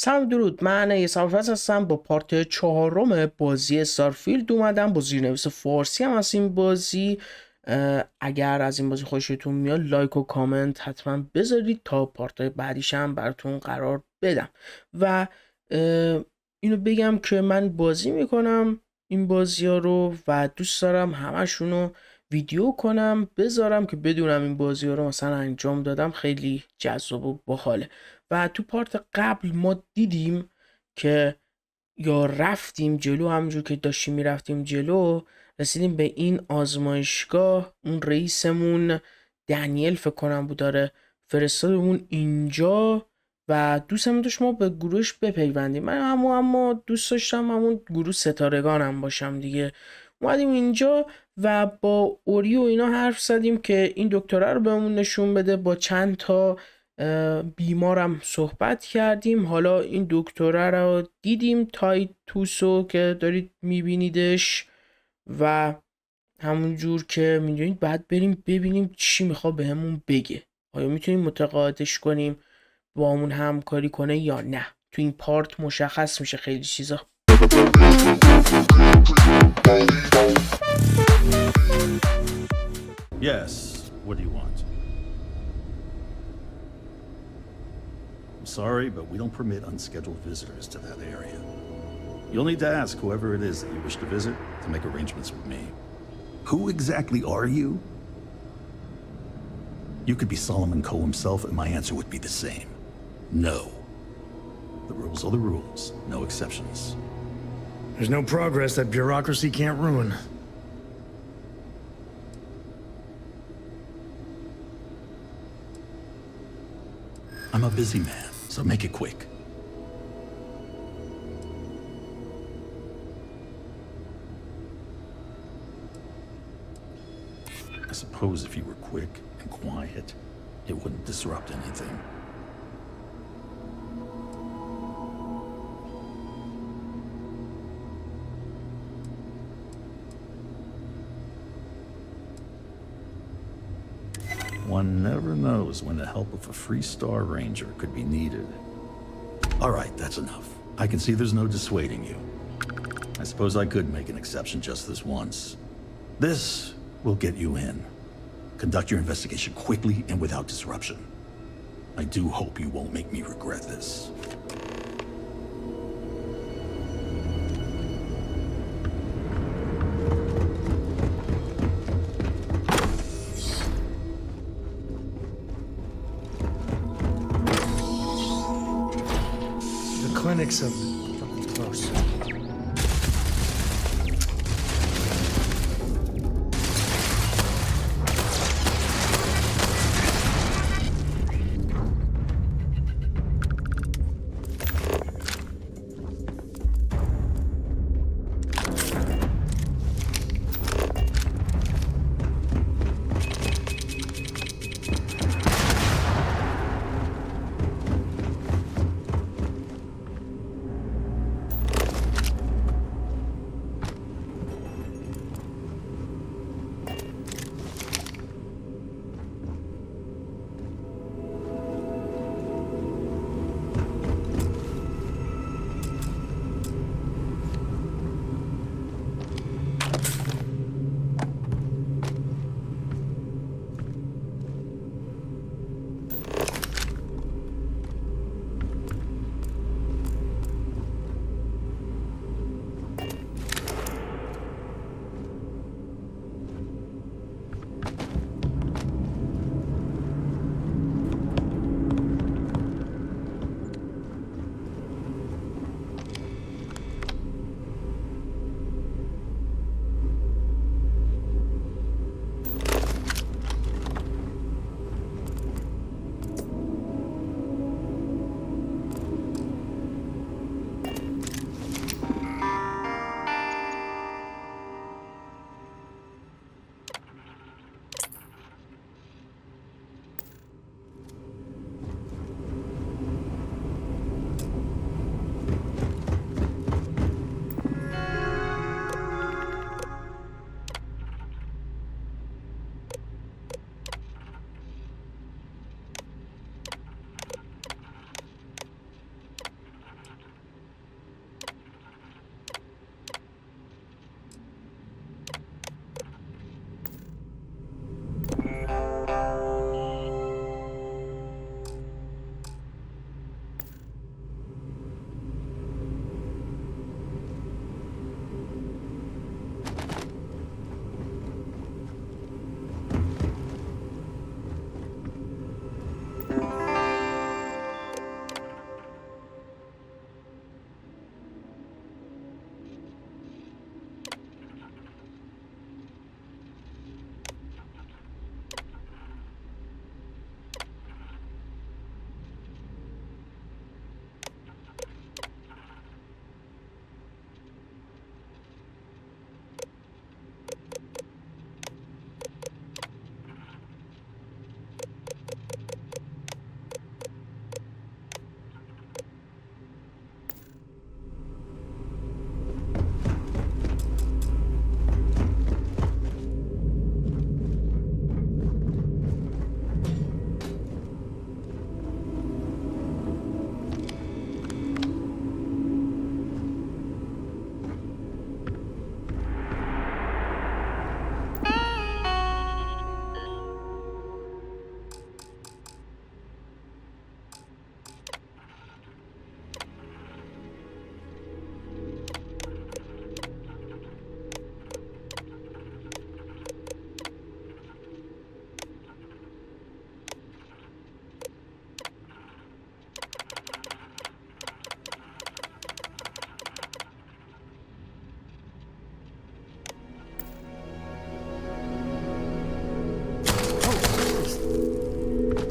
سلام درود، من استارفیلد هستم. با پارت چهارم بازی استارفیلد اومدم. با زیرنویس فارسی هم از این بازی. اگر از این بازی خوشتون میاد لایک و کامنت حتما بذارید تا پارت بعدیش هم براتون قرار بدم. و اینو بگم که من بازی میکنم این بازی ها رو و دوست دارم همشونو ویدیو کنم بذارم که بدونم این بازی ها رو مثلا انجام دادم. خیلی جذاب و باحاله. و تو پارت قبل ما دیدیم که یا رفتیم جلو، همونجور که داشتیم میرفتیم جلو رسیدیم به این آزمایشگاه. اون رئیسمون دنیل فکر کنم بود، داره فرستادمون اینجا و دوستمون داشت ما به گروهش بپیوندیم. من اما دوست داشتم همون گروه ستارگانم باشم دیگه. اومدیم اینجا و با اوری و اینا حرف زدیم که این دکتره رو بهمون نشون بده. با چند تا بیمارم صحبت کردیم. حالا این دکتره رو دیدیم، تایتوسو که دارید میبینیدش و همون جور که میدونید بعد بریم ببینیم چی میخوا بهمون بگه. آیا میتونیم متقاعدش کنیم با همون همکاری کنه یا نه؟ تو این پارت مشخص میشه خیلی چیزا. Yes, what do you want? I'm sorry, but we don't permit unscheduled visitors to that area. You'll need to ask whoever it is that you wish to visit to make arrangements with me. Who exactly are you? You could be Solomon Coe himself and my answer would be the same. No. The rules are the rules, no exceptions. There's no progress that bureaucracy can't ruin. I'm a busy man, so make it quick. I suppose if you were quick and quiet, it wouldn't disrupt anything. One never knows when the help of a free Star Ranger could be needed. All right, that's enough. I can see there's no dissuading you. I suppose I could make an exception just this once. This will get you in. Conduct your investigation quickly and without disruption. I do hope you won't make me regret this. Clinics of close.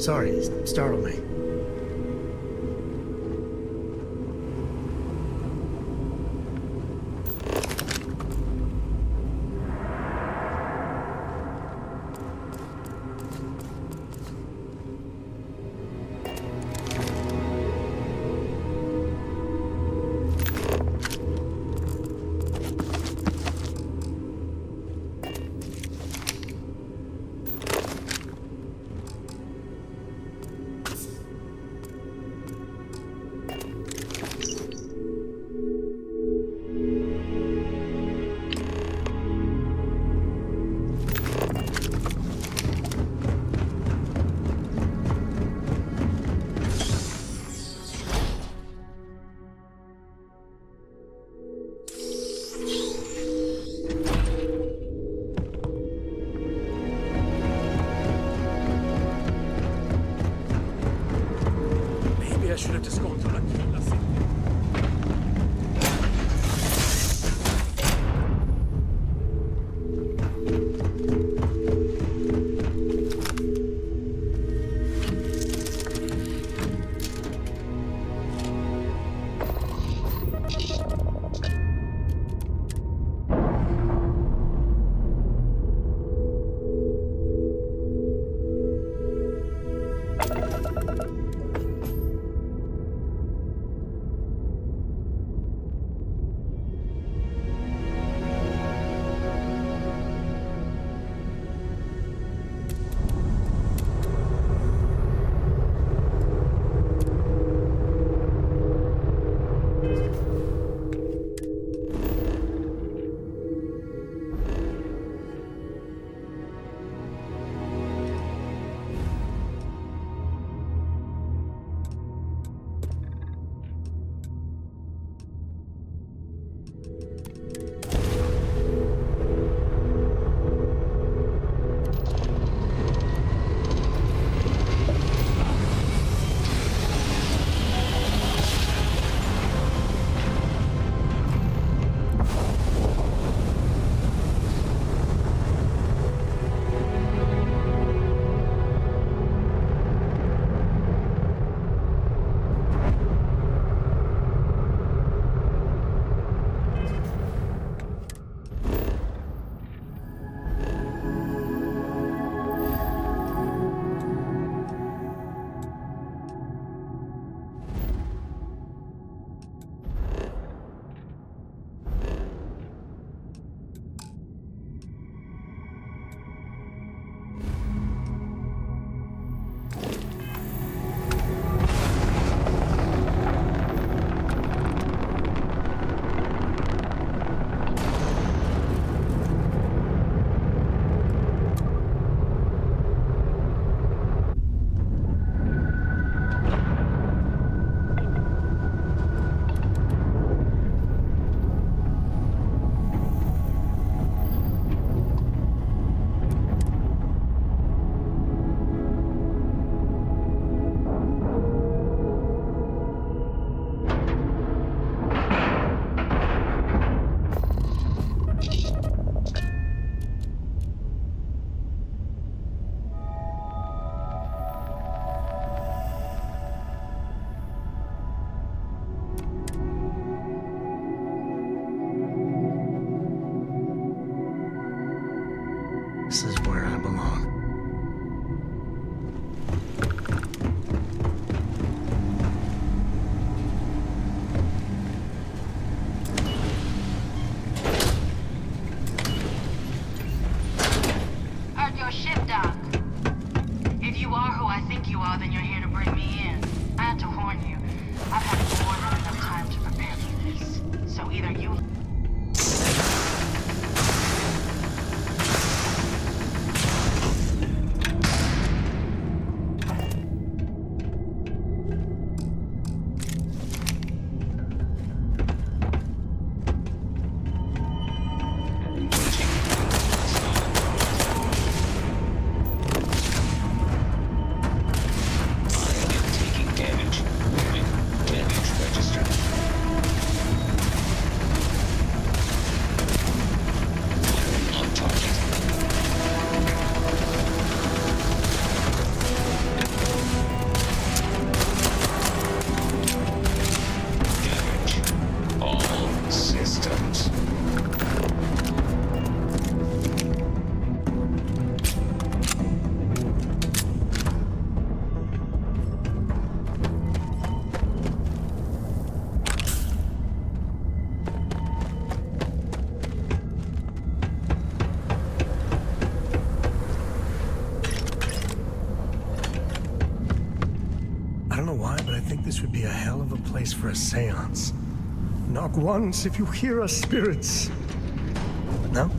Sorry, startled me. should have just gone to that key. That's it. for a seance. Knock once if you hear us spirits. But no?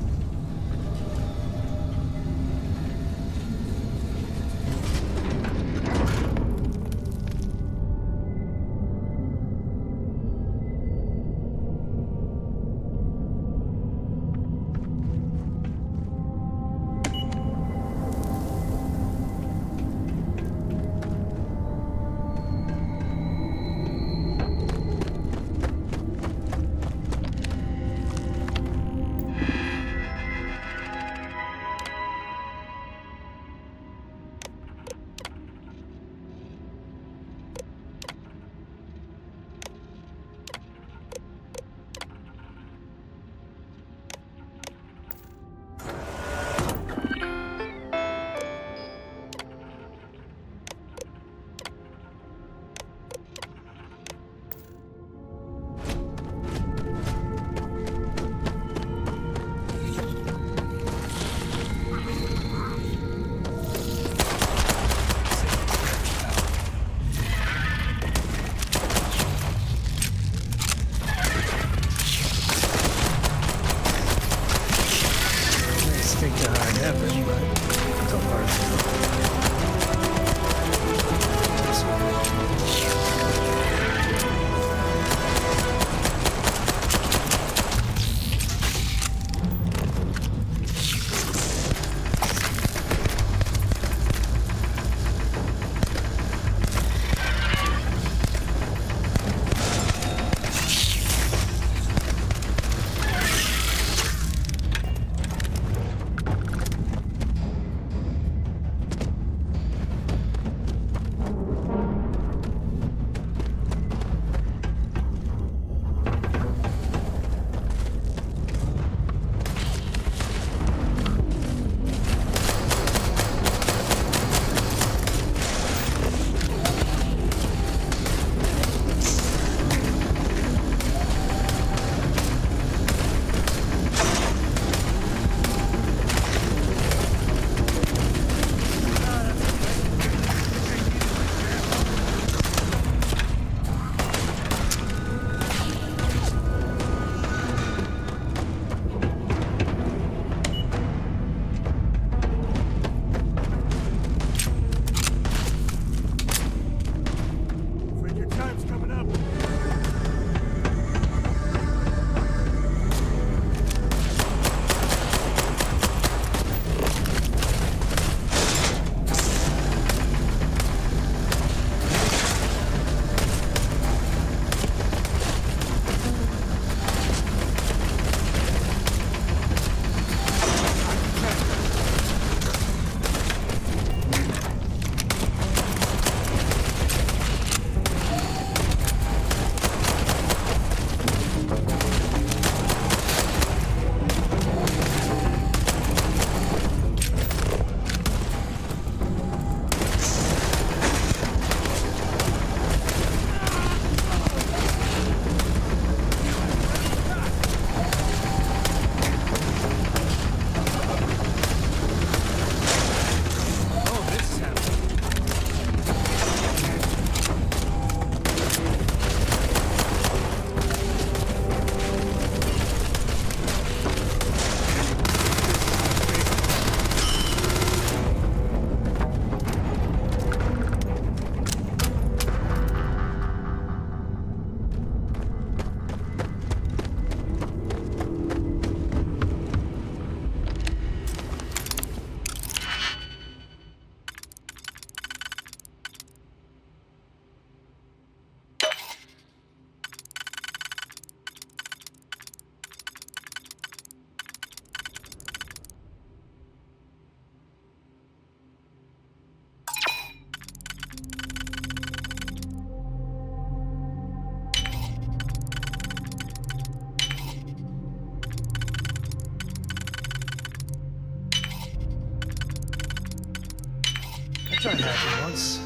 Tried hacking once.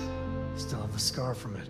Still have a scar from it.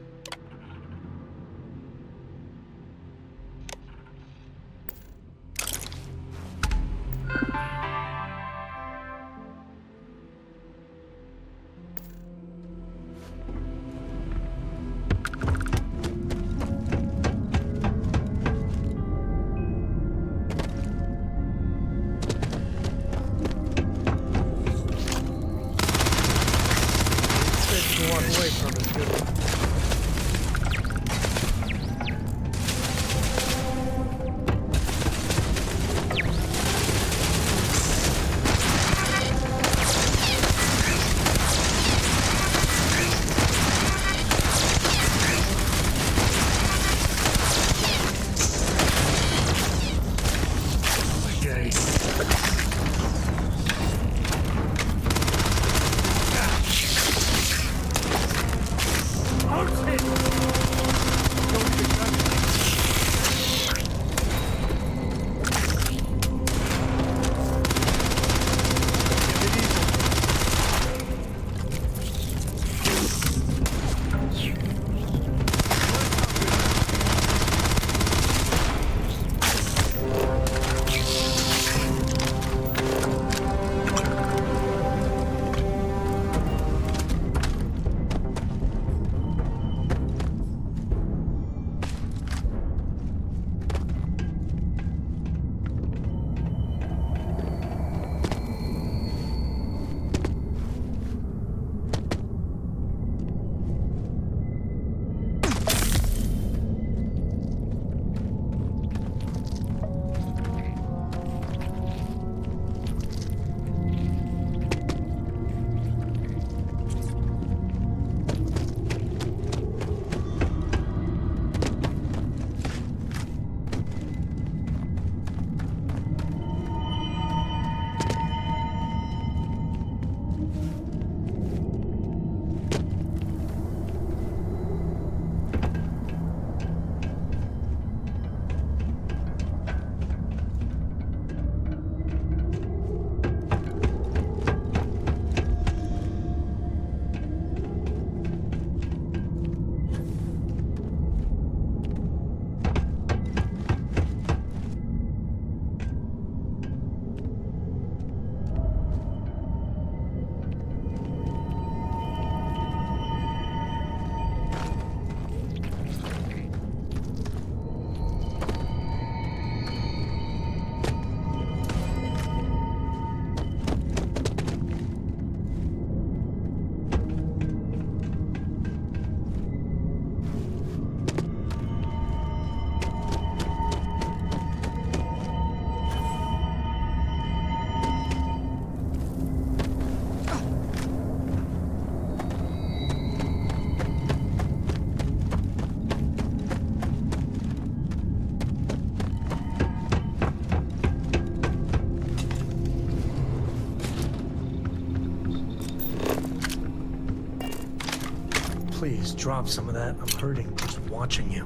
Please drop some of that. I'm hurting just watching you.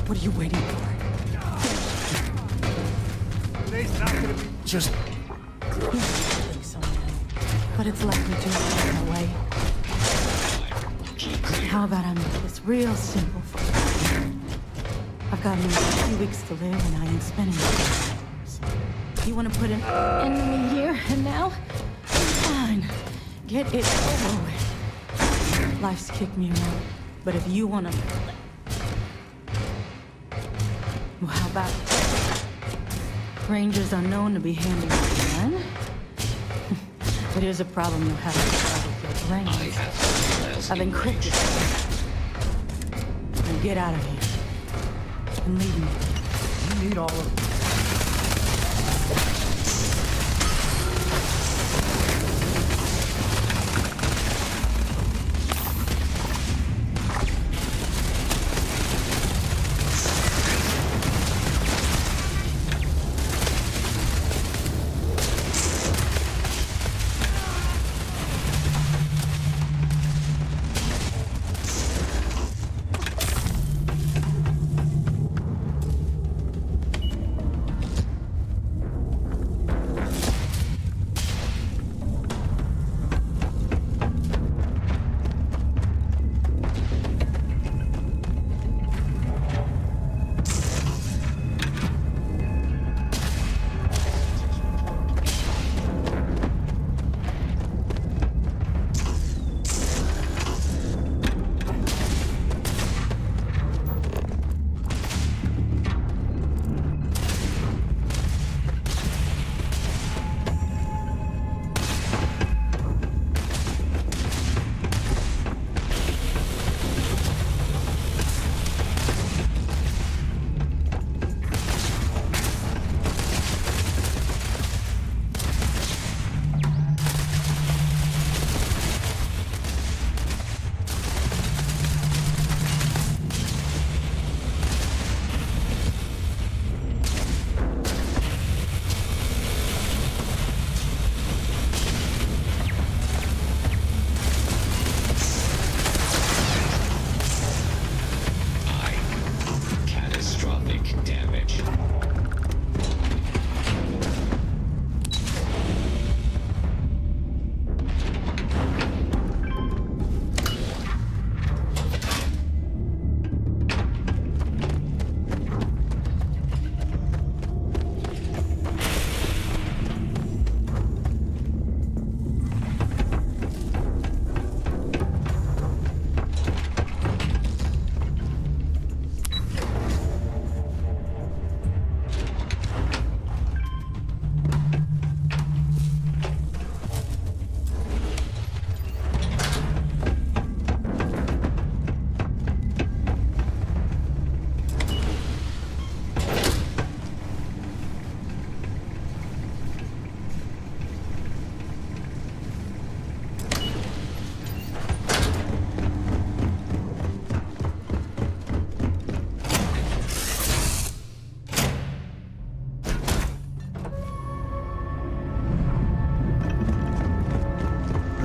What are you waiting for? Just You think so, man. But it's likely to happen that way. How about I make this real simple for you? I've got only a few weeks to live, and I ain't spending it. You want to put an end to me here and now? Fine. Get it over with. Life's kicked me around, but if you want to... Well, how about it? Rangers are known to be handy with a gun. But here's a problem you'll have to solve with your brains. I've encrypted it. Now get out of here. And leave me. you need all of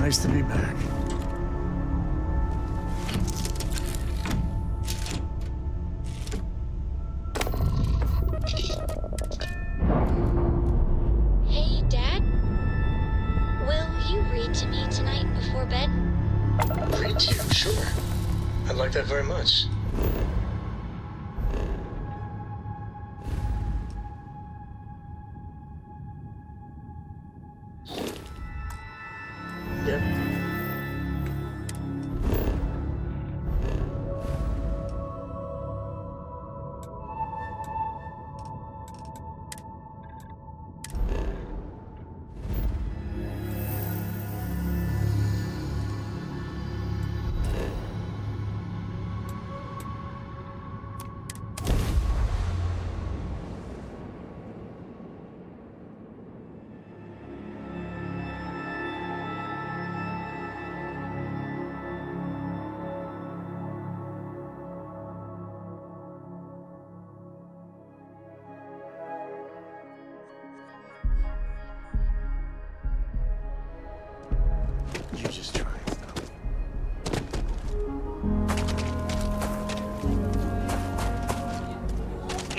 Nice to be back. Hey, Dad? Will you read to me tonight before bed? Read to you, sure. I'd like that very much. Yep.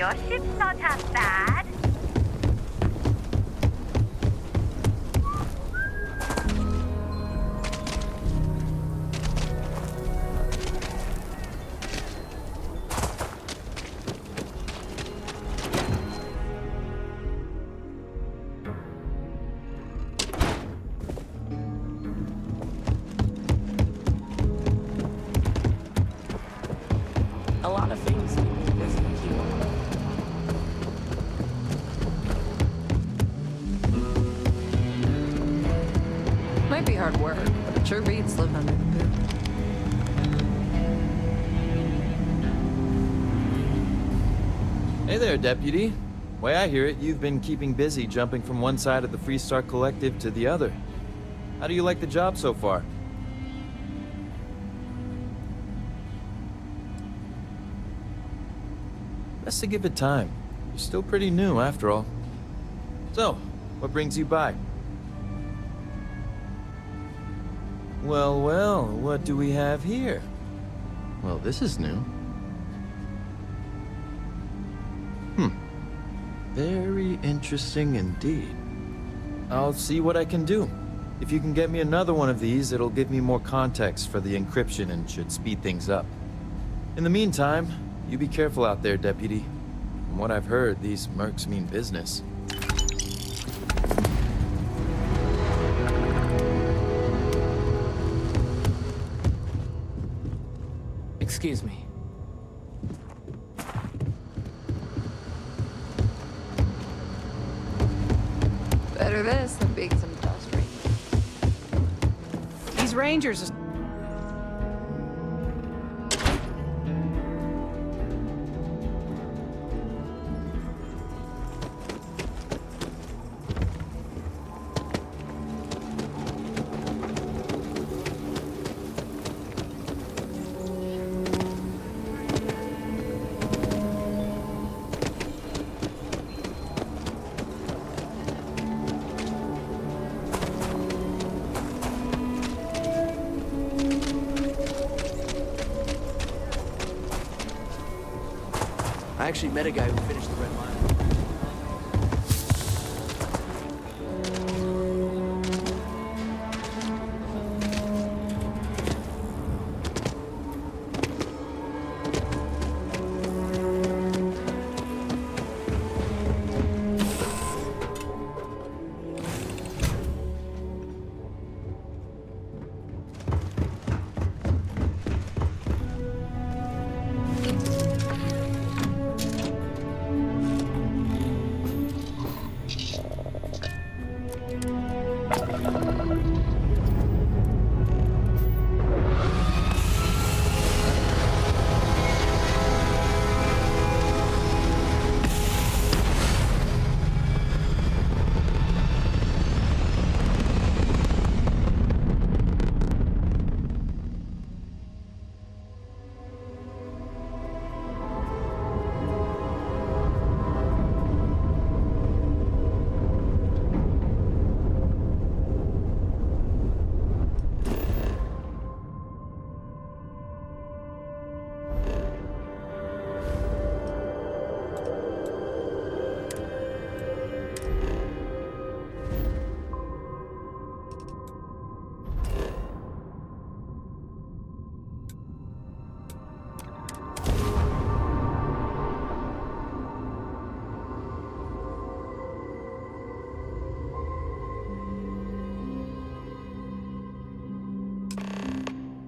Your ship's not half bad. A lot of things keep me busy, too. Might be hard work, but it sure beats living under the boot. Hey there, Deputy. Way I hear it, you've been keeping busy jumping from one side of the Freestar Collective to the other. How do you like the job so far? Best to give it time. You're still pretty new, after all. So, what brings you by? Well, well, what do we have here? Well, this is new. Very interesting indeed. I'll see what I can do. If you can get me another one of these, it'll give me more context for the encryption and should speed things up. In the meantime, you be careful out there, Deputy. From what I've heard, these mercs mean business. Excuse me. Better this than being some dust ranger. These rangers are... I actually met a guy who finished the Red Line.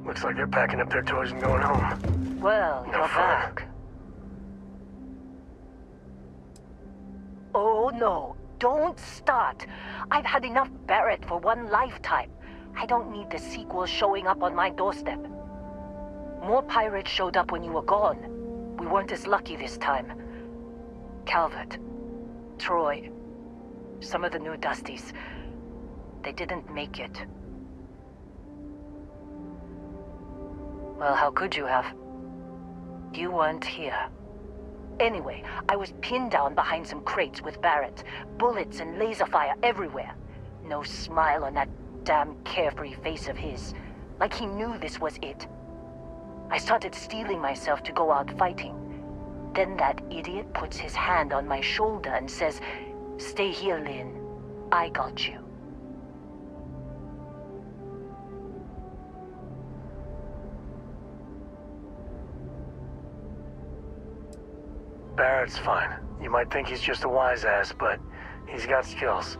Looks like they're packing up their toys and going home. Well, No you're fun. back. Oh, no. Don't start. I've had enough Barrett for one lifetime. I don't need the sequel showing up on my doorstep. More pirates showed up when you were gone. We weren't as lucky this time. Calvert, Troy, some of the new Dusties. They didn't make it. Well, how could you have? You weren't here. Anyway, I was pinned down behind some crates with Barrett. Bullets and laser fire everywhere. No smile on that damn carefree face of his. Like he knew this was it. I started steeling myself to go out fighting. Then that idiot puts his hand on my shoulder and says, "Stay here, Lynn. I got you." Barrett's fine. You might think he's just a wise ass, but he's got skills.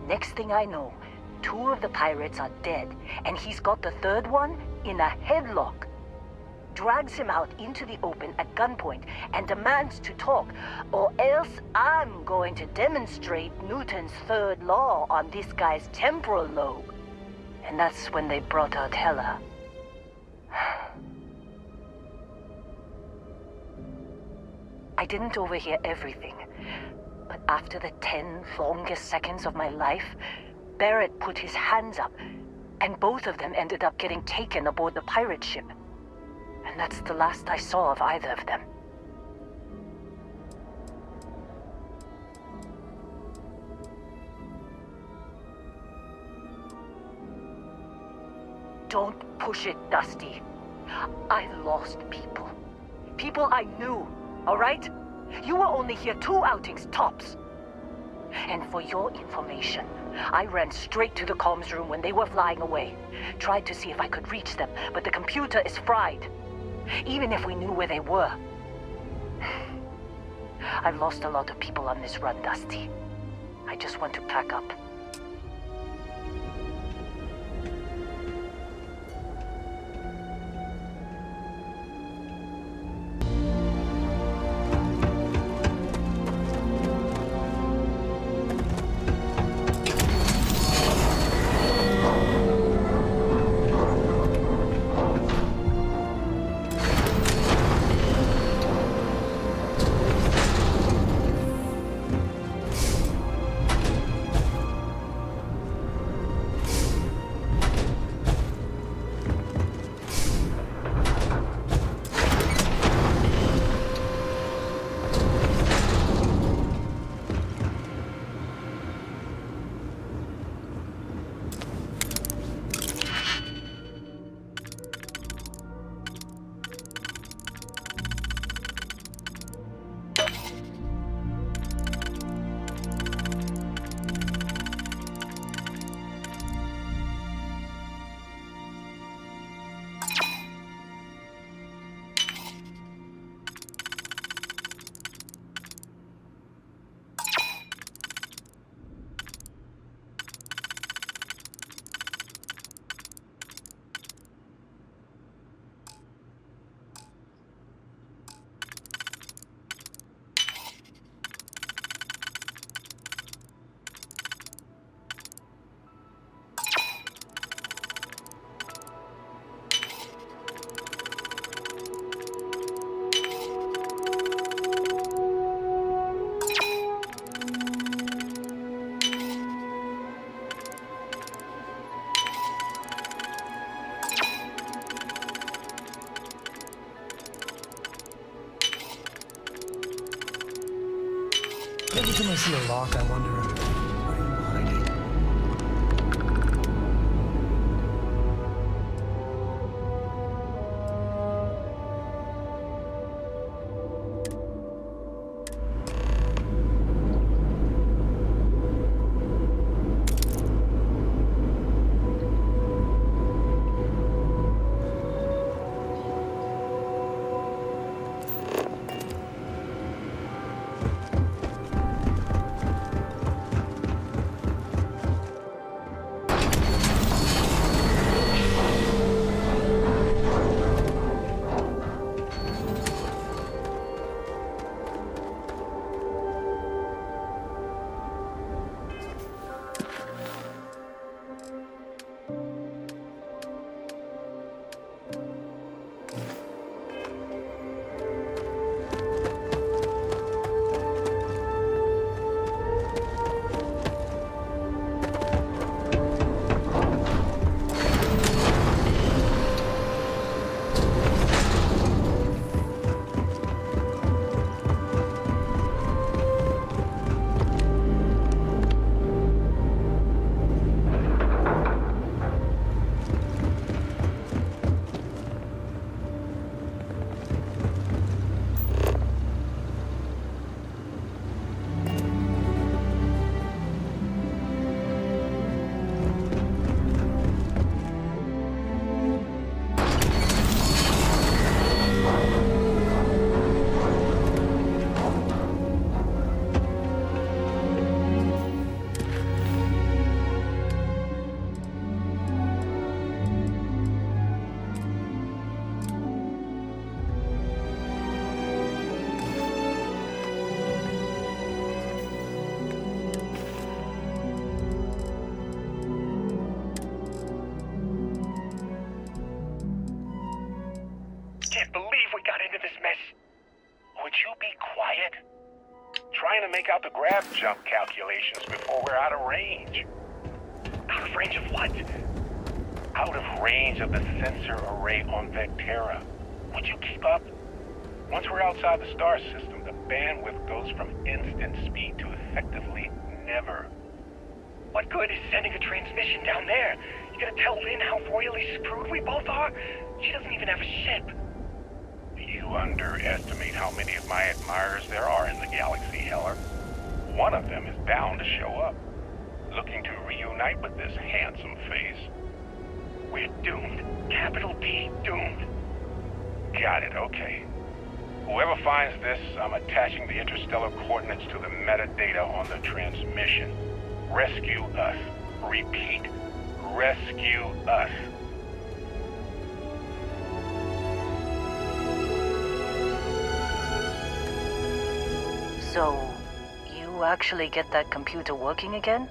Next thing I know, 2 of the pirates are dead, and he's got the third one in a headlock. Drags him out into the open at gunpoint and demands to talk, or else I'm going to demonstrate Newton's third law on this guy's temporal lobe. And that's when they brought out Hela. I didn't overhear everything, but after the 10 longest seconds of my life, Barrett put his hands up, and both of them ended up getting taken aboard the pirate ship. And that's the last I saw of either of them. Don't push it, Dusty. I lost people. People I knew. All right? You were only here 2 outings tops. And for your information, I ran straight to the comms room when they were flying away. Tried to see if I could reach them, but the computer is fried. Even if we knew where they were. I've lost a lot of people on this run, Dusty. I just want to pack up. Every time I see a lock, I wonder, what are you hiding? can't believe we got into this mess. Would you be quiet? Trying to make out the grab jump calculations before we're out of range. Out of range of what? Out of range of the sensor array on Vectera. Would you keep up? Once we're outside the star system, the bandwidth goes from instant speed to effectively never. What good is sending a transmission down there? You gonna tell Lynn how royally screwed we both are? She doesn't even have a ship. You underestimate how many of my admirers there are in the galaxy, Heller. One of them is bound to show up, looking to reunite with this handsome face. We're doomed. Capital D, doomed. Got it, okay. Whoever finds this, I'm attaching the interstellar coordinates to the metadata on the transmission. Rescue us. Repeat. Rescue us. So, you actually get that computer working again?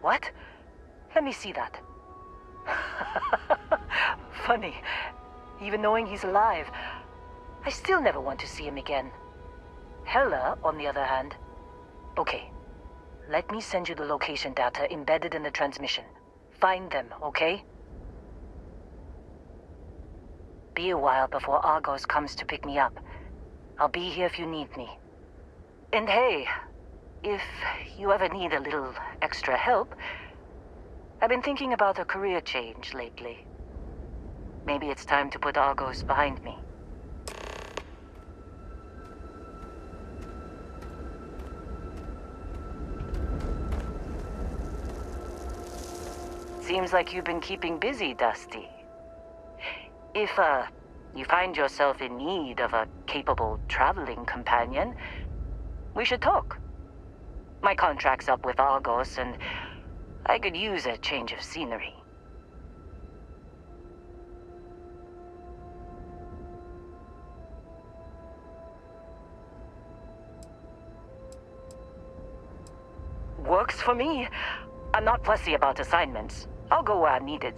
What? Let me see that. Funny. Even knowing he's alive, I still never want to see him again. Hella, on the other hand. Okay. Let me send you the location data embedded in the transmission. Find them, okay? Be a while before Argos comes to pick me up. I'll be here if you need me. And hey, if you ever need a little extra help, I've been thinking about a career change lately. Maybe it's time to put Argos behind me. Seems like you've been keeping busy, Dusty. If, you find yourself in need of a capable traveling companion, we should talk. My contract's up with Argos, and I could use a change of scenery. Works for me. I'm not fussy about assignments. I'll go where I'm needed.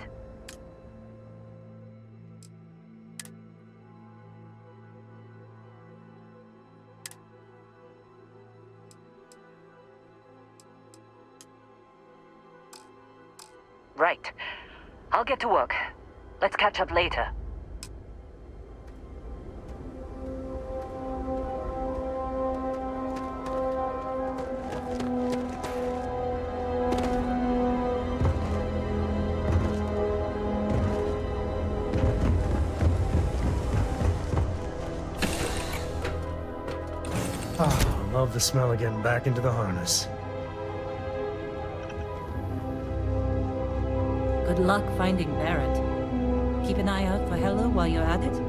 Right. I'll get to work. Let's catch up later. Love the smell of getting back into the harness. Good luck finding Barrett. Keep an eye out for Hella while you're at it.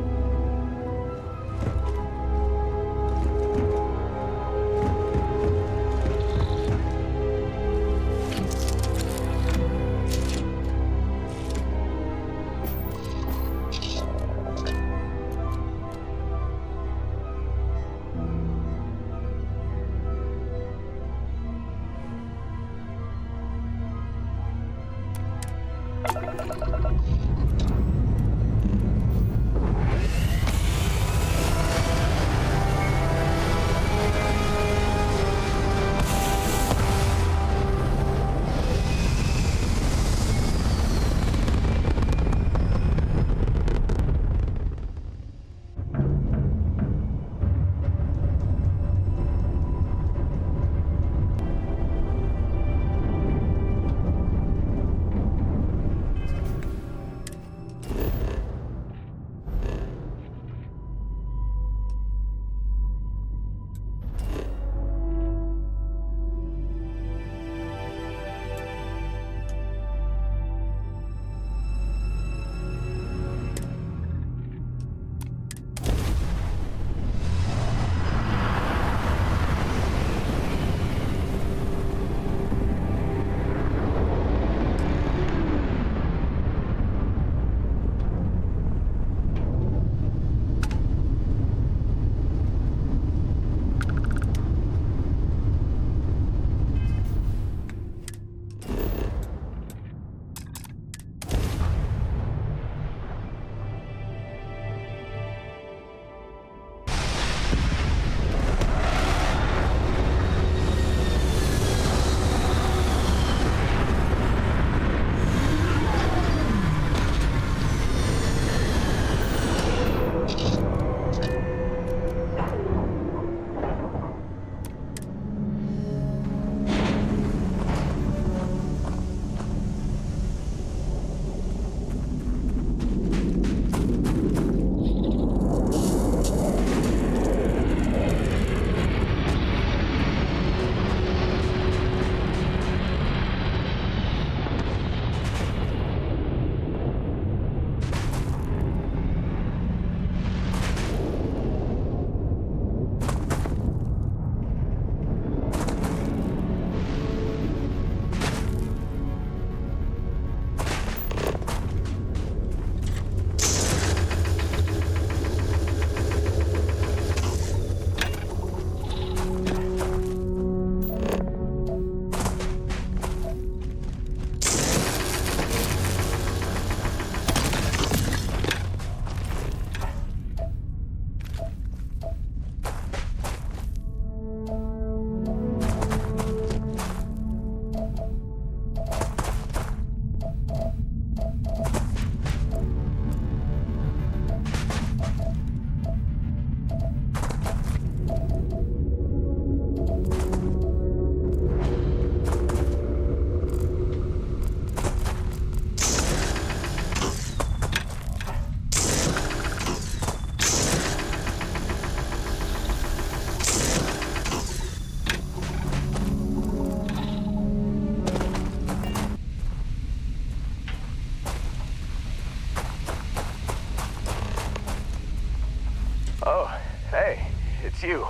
it's you.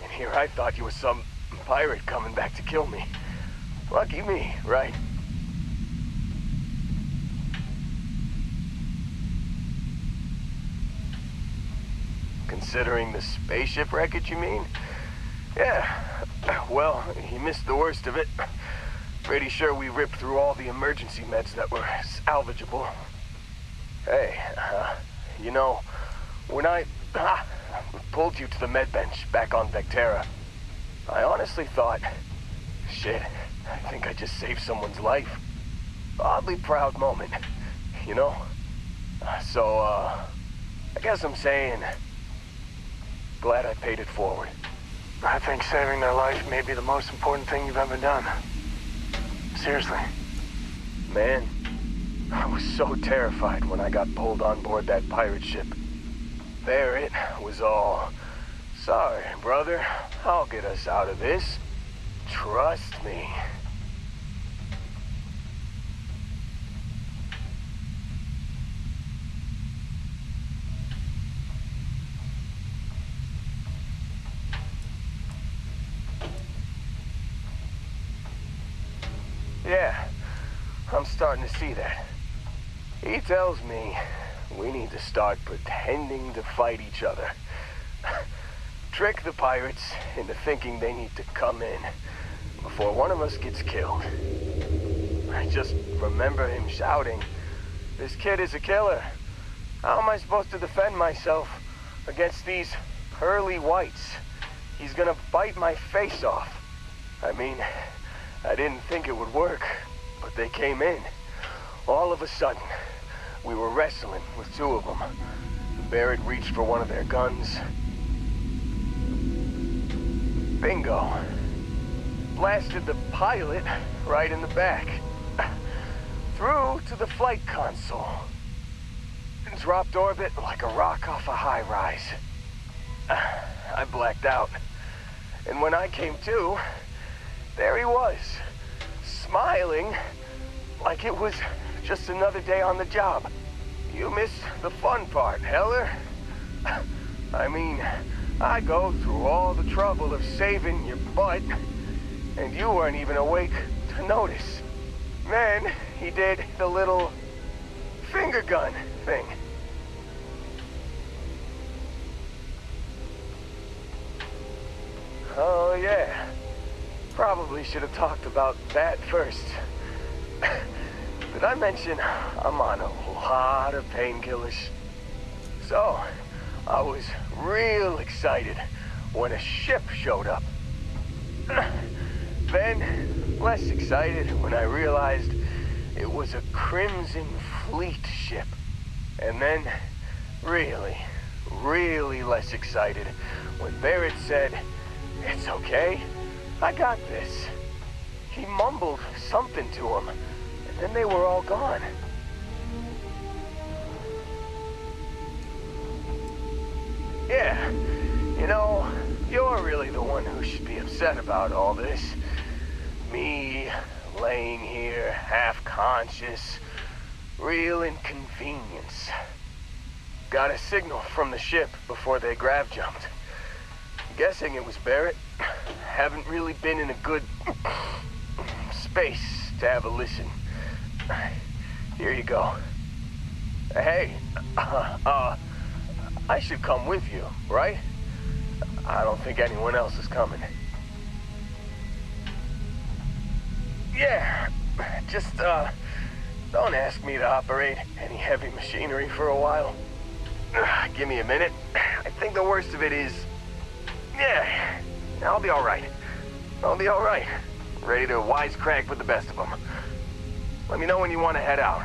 And here I thought you were some pirate coming back to kill me. Lucky me, right? Considering the spaceship wreckage, you mean? Yeah, well, you missed the worst of it. Pretty sure we ripped through all the emergency meds that were salvageable. Hey, you know, when I pulled you to the med bench back on Vectera, I honestly thought, shit, I think I just saved someone's life. Oddly proud moment, you know? So, I guess I'm saying, glad I paid it forward. I think saving their life may be the most important thing you've ever done. Seriously. Man, I was so terrified when I got pulled on board that pirate ship. There it was all, sorry, brother, I'll get us out of this. Trust me. Yeah, I'm starting to see that. He tells me we need to start pretending to fight each other. Trick the pirates into thinking they need to come in before one of us gets killed. I just remember him shouting, "This kid is a killer. How am I supposed to defend myself against these pearly whites? He's gonna bite my face off." I mean, I didn't think it would work, but they came in. All of a sudden, we were wrestling with two of them. Barrett reached for one of their guns. Bingo. Blasted the pilot right in the back. Through to the flight console. And dropped orbit like a rock off a high-rise. I blacked out. And when I came to, there he was, smiling like it was just another day on the job. You missed the fun part, Heller. I mean, I go through all the trouble of saving your butt, and you weren't even awake to notice. Then he did the little finger gun thing. Oh yeah, probably should have talked about that first. Did I mention I'm on a lot of painkillers? So, I was real excited when a ship showed up. Then, less excited when I realized it was a Crimson Fleet ship. And then, really, really less excited when Barrett said, "It's okay, I got this." He mumbled something to him, and then they were all gone. Yeah, you know, you're really the one who should be upset about all this. Me, laying here, half-conscious, real inconvenience. Got a signal from the ship before they grav-jumped. Guessing it was Barrett. Haven't really been in a good space to have a listen. Here you go. Hey, I should come with you, right? I don't think anyone else is coming. Yeah, just, don't ask me to operate any heavy machinery for a while. Give me a minute. I think the worst of it is, yeah, I'll be all right. I'll be all right. Ready to wisecrack with the best of them. Let me know when you want to head out.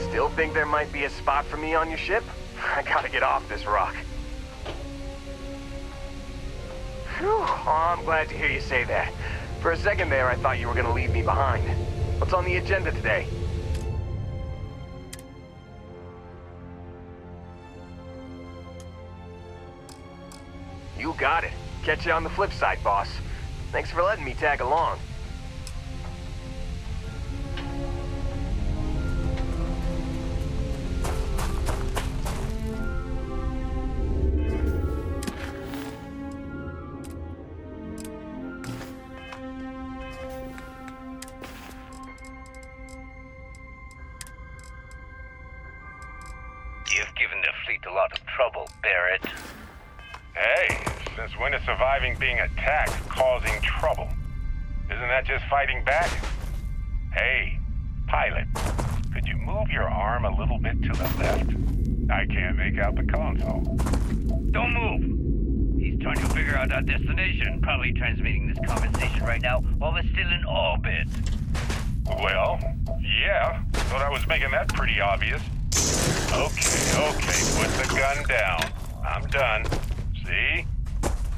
Still think there might be a spot for me on your ship? I gotta get off this rock. Whew, oh, I'm glad to hear you say that. For a second there, I thought you were gonna leave me behind. What's on the agenda today? got it. Catch you on the flip side, boss. Thanks for letting me tag along. You've given the fleet a lot of trouble, Barrett. Hey, since when is surviving being attacked causing trouble? Isn't that just fighting back? Hey, pilot, could you move your arm a little bit to the left? I can't make out the console. Don't move! He's trying to figure out our destination. Probably transmitting this conversation right now while we're still in orbit. Well, yeah, thought I was making that pretty obvious. Okay, put the gun down. I'm done. See?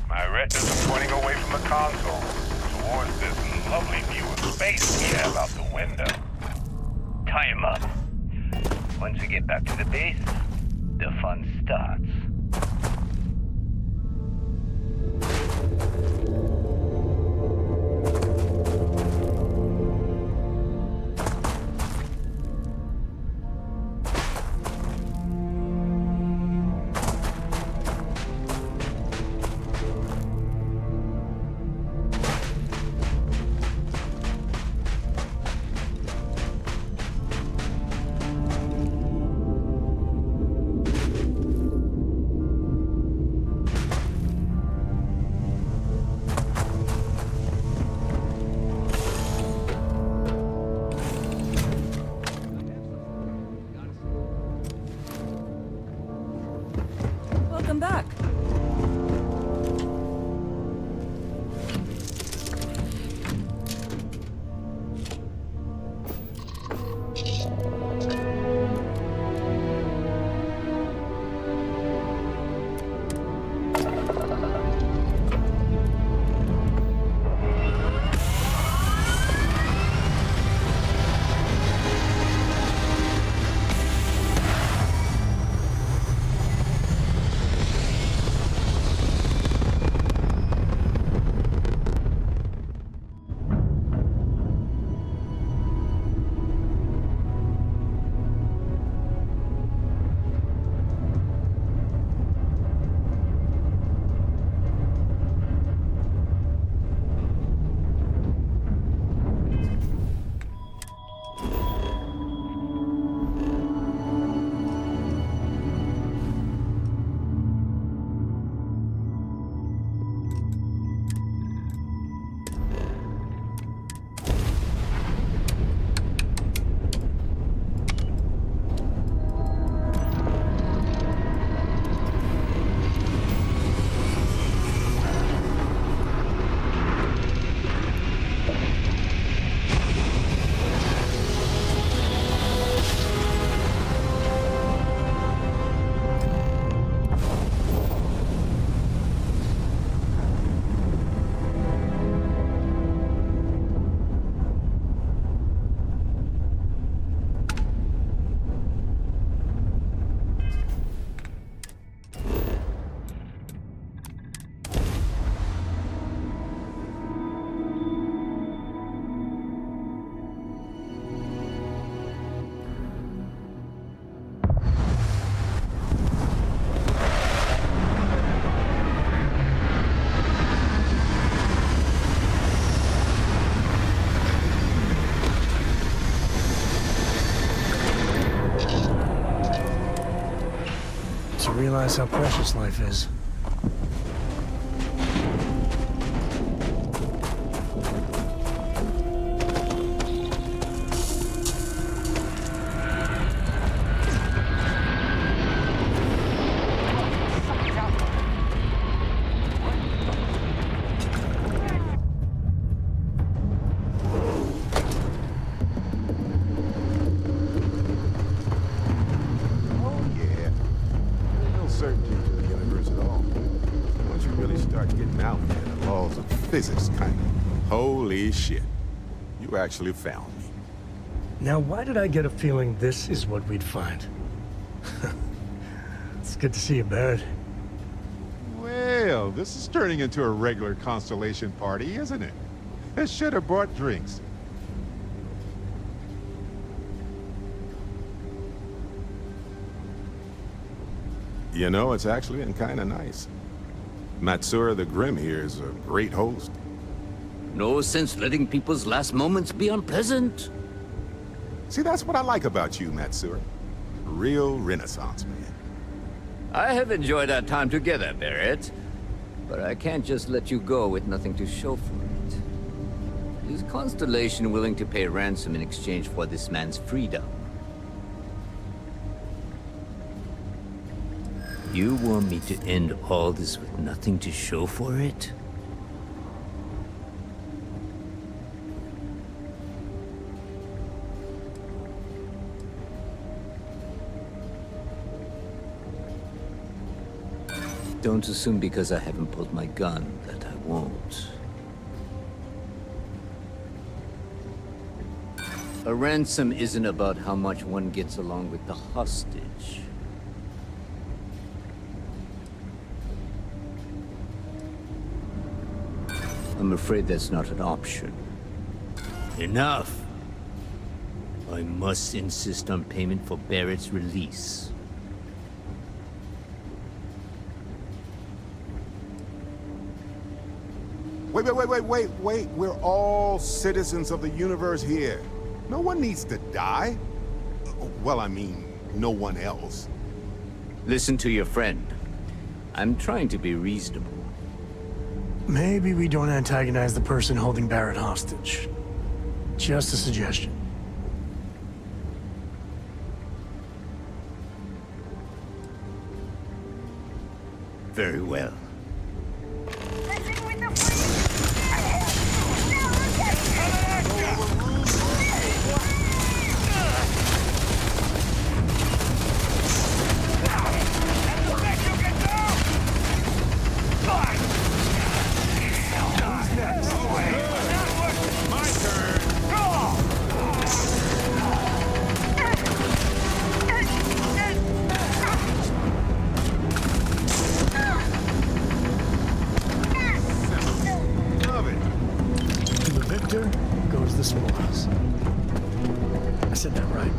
My retinas are pointing away from the console, towards this lovely view of space we have out the window. Tie him up. Once we get back to the base, the fun starts. Welcome back. Realize how precious life is. Physics, kind of. Holy shit. You actually found me. Now, why did I get a feeling this is what we'd find? It's good to see you, Barrett. Well, Well, this is turning into a regular Constellation party, isn't it? They should have brought drinks. You know, it's actually been kind of nice. Matsura the Grim here is a great host. No sense letting people's last moments be unpleasant. See, that's what I like about you, Matsura. Real Renaissance man. I have enjoyed our time together, Barrett. But I can't just let you go with nothing to show for it. Is Constellation willing to pay ransom in exchange for this man's freedom? You want me to end all this with nothing to show for it? Don't assume because I haven't pulled my gun that I won't. A ransom isn't about how much one gets along with the hostage. I'm afraid that's not an option. Enough! I must insist on payment for Barrett's release. Wait. We're all citizens of the universe here. No one needs to die. Well, I mean, no one else. Listen to your friend. I'm trying to be reasonable. Maybe we don't antagonize the person holding Barrett hostage. Just a suggestion. Very well. Goes the spoils. I said that right?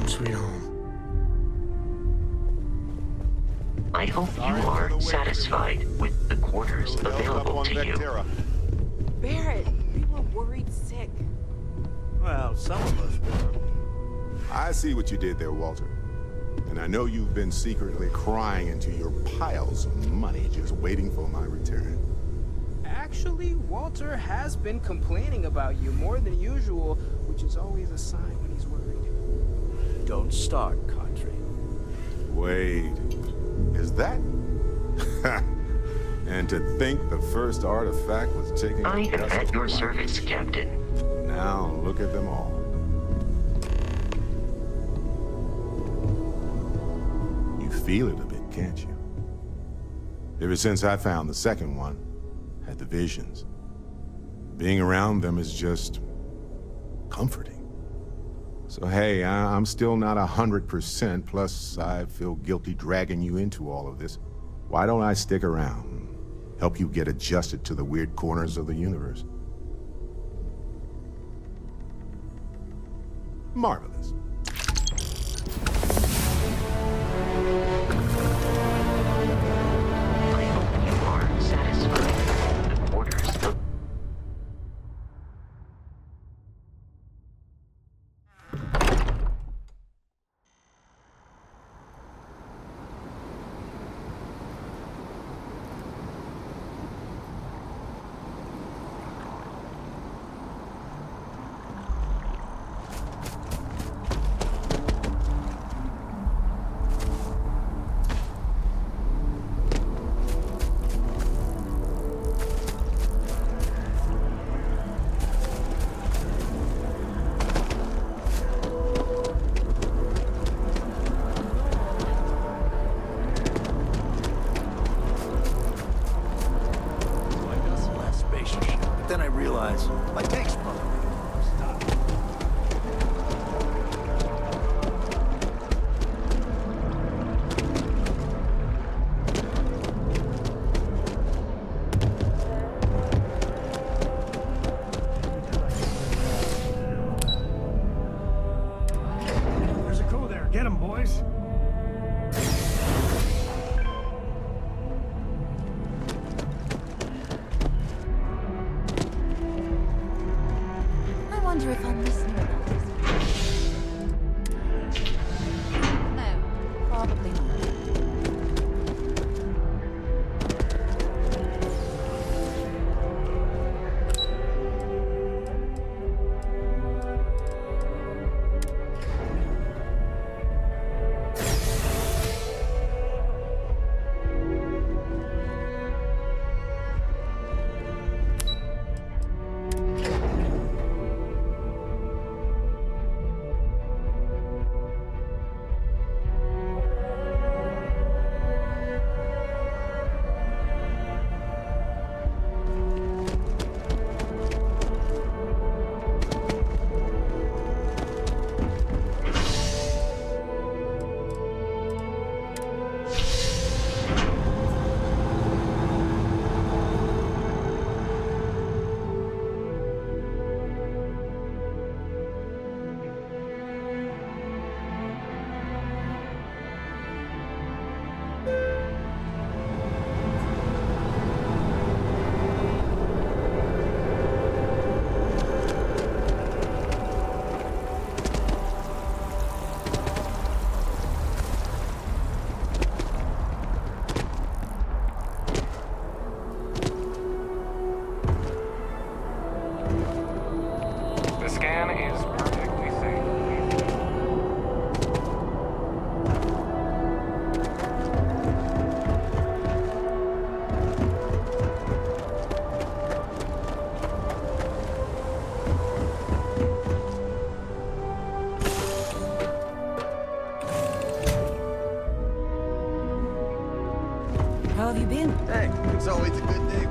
sweet home. I hope you are satisfied with the quarters available to you. Barrett, we were worried sick. Well, some of us were. I see what you did there, Walter. And I know you've been secretly crying into your piles of money just waiting for my return. Actually, Walter has been complaining about you more than usual, which is always a sign when he's worried. Don't start, Country. Wait, is that? And to think the first artifact was taking... I am at your service, Captain. Now look at them all. You feel it a bit, can't you? Ever since I found the second one, had the visions. Being around them is just comforting. So hey, I'm still not 100%, plus I feel guilty dragging you into all of this. Why don't I stick around and help you get adjusted to the weird corners of the universe? Marvelous. I hope you are satisfied with the quarters of... Then I realized my tank's broken. Stop. There's a crew there. Get 'em, boys. I wonder if I'm listening about this. No, probably not. The scan is perfectly safe. How have you been? Hey, it's always a good day.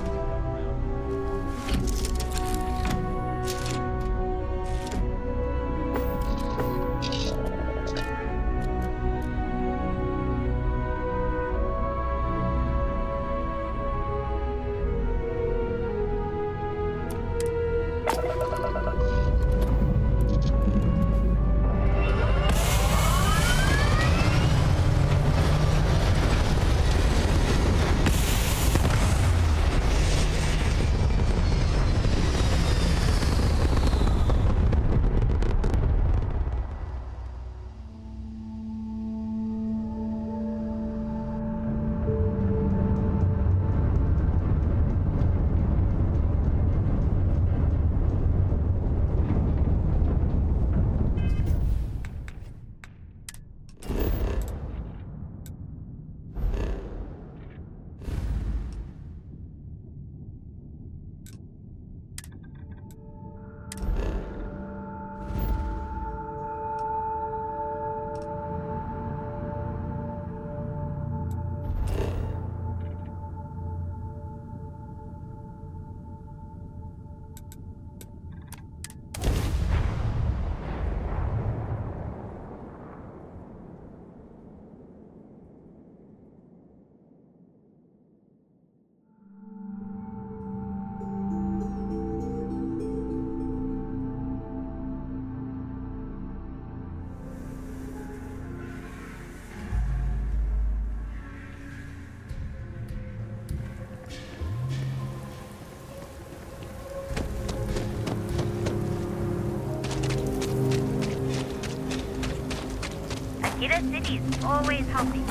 Kira City's always helping.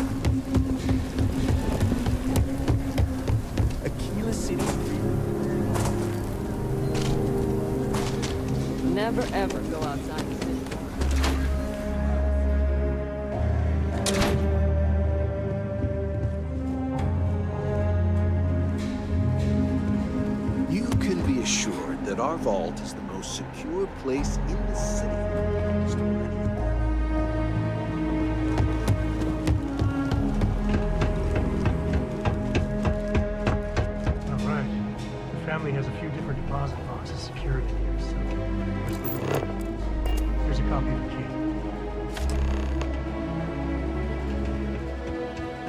Aquila City? Never ever go outside the city. You can be assured that our vault is the most secure place in the city. All right. The family has a few different deposit boxes secured in here, so where's the door? Here's a copy of the key.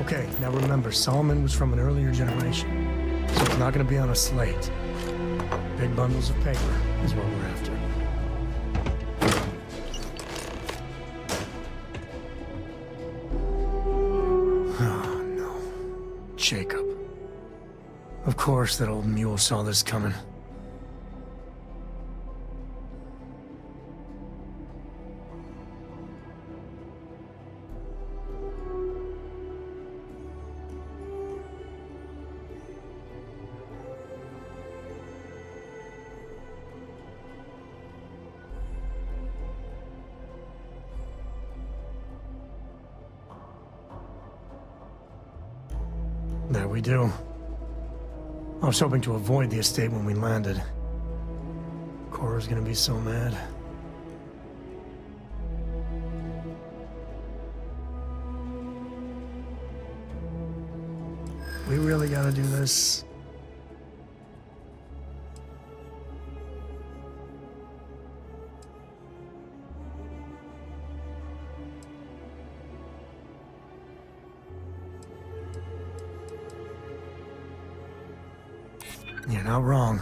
Okay, now remember, Solomon was from an earlier generation, so it's not going to be on a slate. Big bundles of paper is what we're after. Oh, no. Jacob. Of course that old mule saw this coming. There we do. I was hoping to avoid the estate when we landed. Cora's gonna be so mad. We really gotta do this. You're not wrong.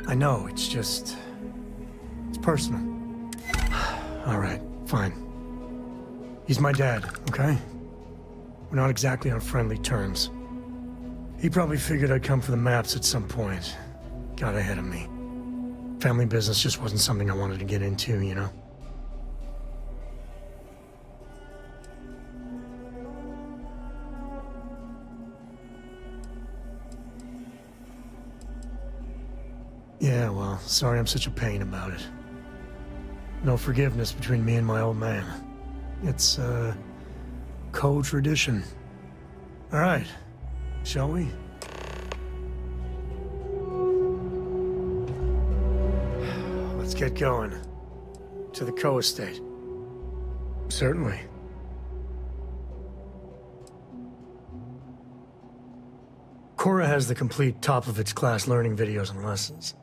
I know, it's just... it's personal. All right, fine. He's my dad, okay? We're not exactly on friendly terms. He probably figured I'd come for the maps at some point. Got ahead of me. Family business just wasn't something I wanted to get into, you know? Yeah, well, sorry I'm such a pain about it. No forgiveness between me and my old man. It's, co-tradition. All right, shall we? Let's get going. To the co-estate. Certainly. Cora has the complete top-of-its-class learning videos and lessons.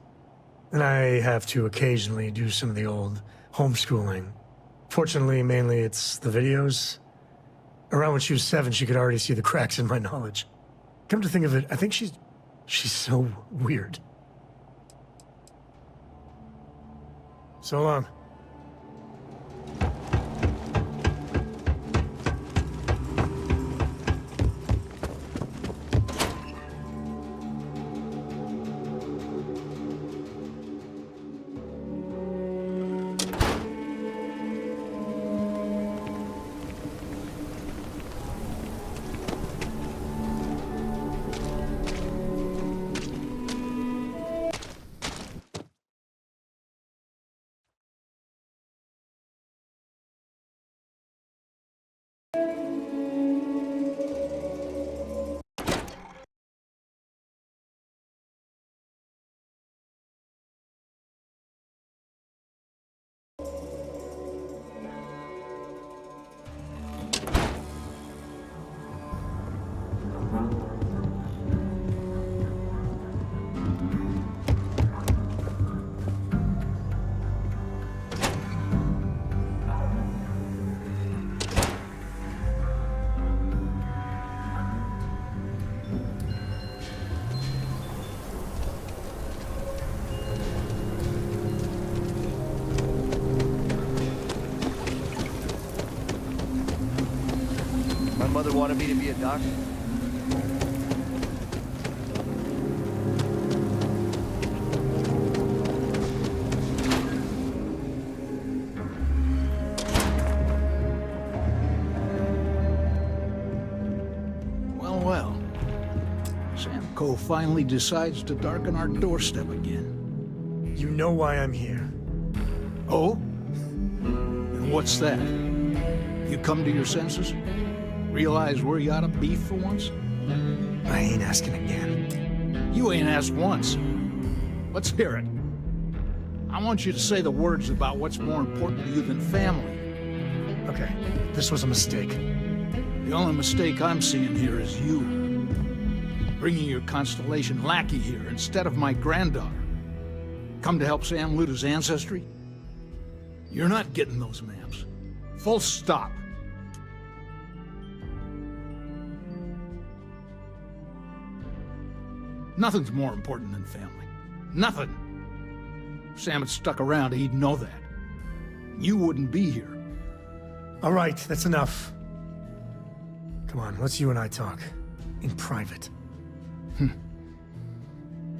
And I have to occasionally do some of the old homeschooling. Fortunately, mainly it's the videos. Around when she was 7, she could already see the cracks in my knowledge. Come to think of it, I think she's so weird. So long. mother wanted me to be a doctor. Well. Sam Coe finally decides to darken our doorstep again. You know why I'm here. Oh? And what's that? You come to your senses? Realize where you ought to be for once? I ain't asking again. You ain't asked once. Let's hear it. I want you to say the words about what's more important to you than family. Okay, this was a mistake. The only mistake I'm seeing here is you. Bringing your Constellation lackey here instead of my granddaughter. Come to help Sam loot his ancestry? You're not getting those maps. Full stop. Nothing's more important than family. Nothing. If Sam had stuck around, he'd know that. You wouldn't be here. All right, that's enough. Come on, let's you and I talk. In private.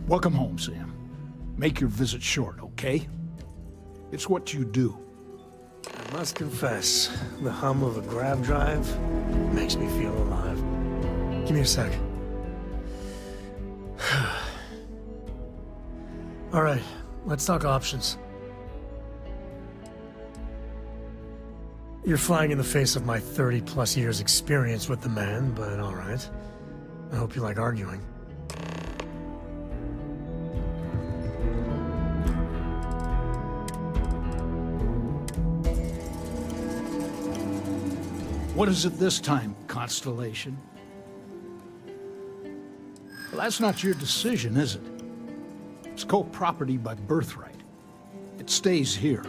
Welcome home, Sam. Make your visit short, okay? It's what you do. I must confess, the hum of a grab drive makes me feel alive. Give me a sec. All right, let's talk options. You're flying in the face of my 30-plus years experience with the man, but all right. I hope you like arguing. What is it this time, Constellation? Well, that's not your decision, is it? It's co-property by birthright. It stays here.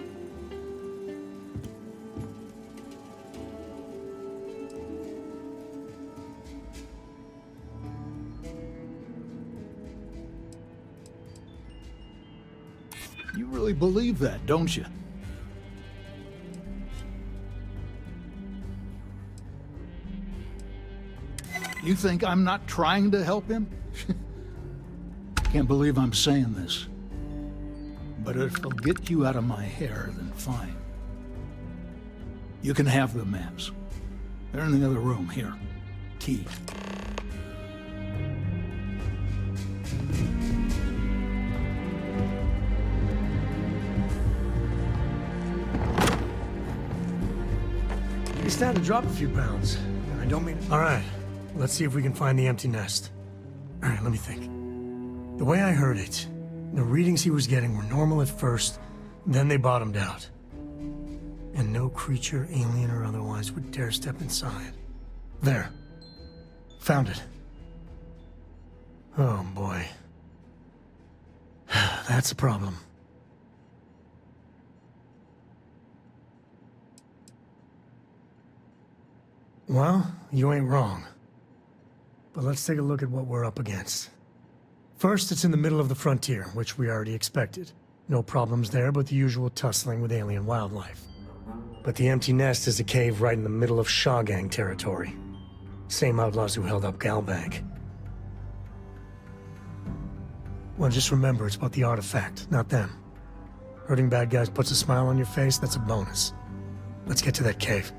You really believe that, don't you? You think I'm not trying to help him? Can't believe I'm saying this. But if it'll get you out of my hair, then fine. You can have the maps. They're in the other room, here. Key. You started to drop a few pounds. I don't mean... All right. Let's see if we can find the empty nest. All right, let me think. The way I heard it, the readings he was getting were normal at first, then they bottomed out. And no creature, alien or otherwise, would dare step inside. There. Found it. Oh, boy. That's a problem. Well, you ain't wrong. But let's take a look at what we're up against. First, it's in the middle of the frontier, which we already expected. No problems there, but the usual tussling with alien wildlife. But the empty nest is a cave right in the middle of Shawgang territory. Same outlaws who held up Galbank. Well, just remember, it's about the artifact, not them. Hurting bad guys puts a smile on your face, that's a bonus. Let's get to that cave.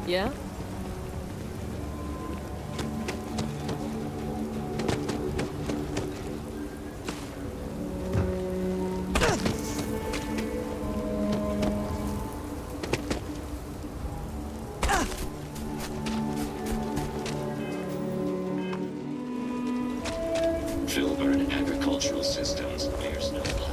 Yeah? Filburn Agricultural Systems bears no liability.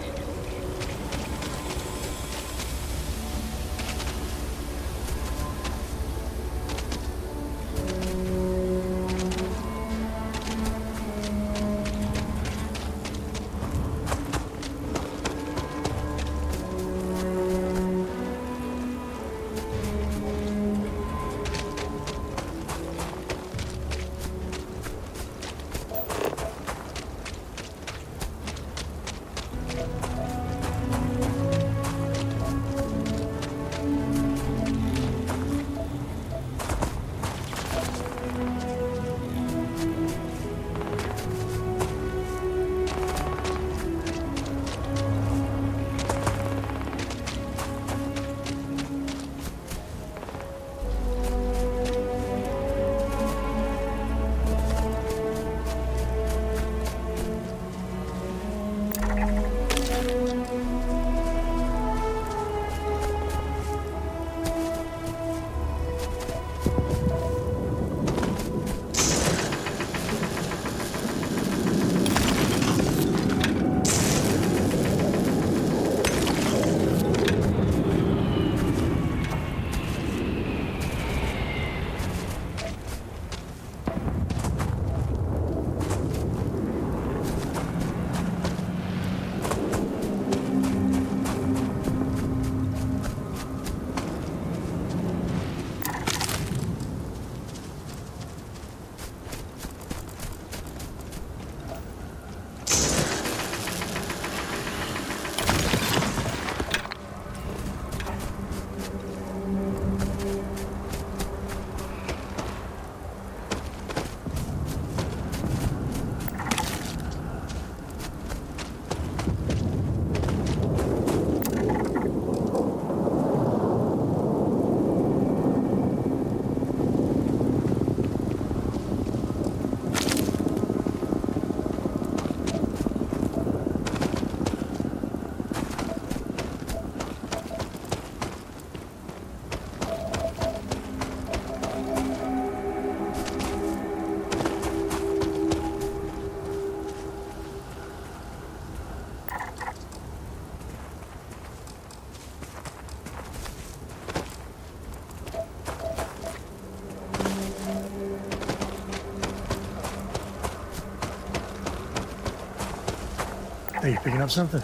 Hey, you picking up something?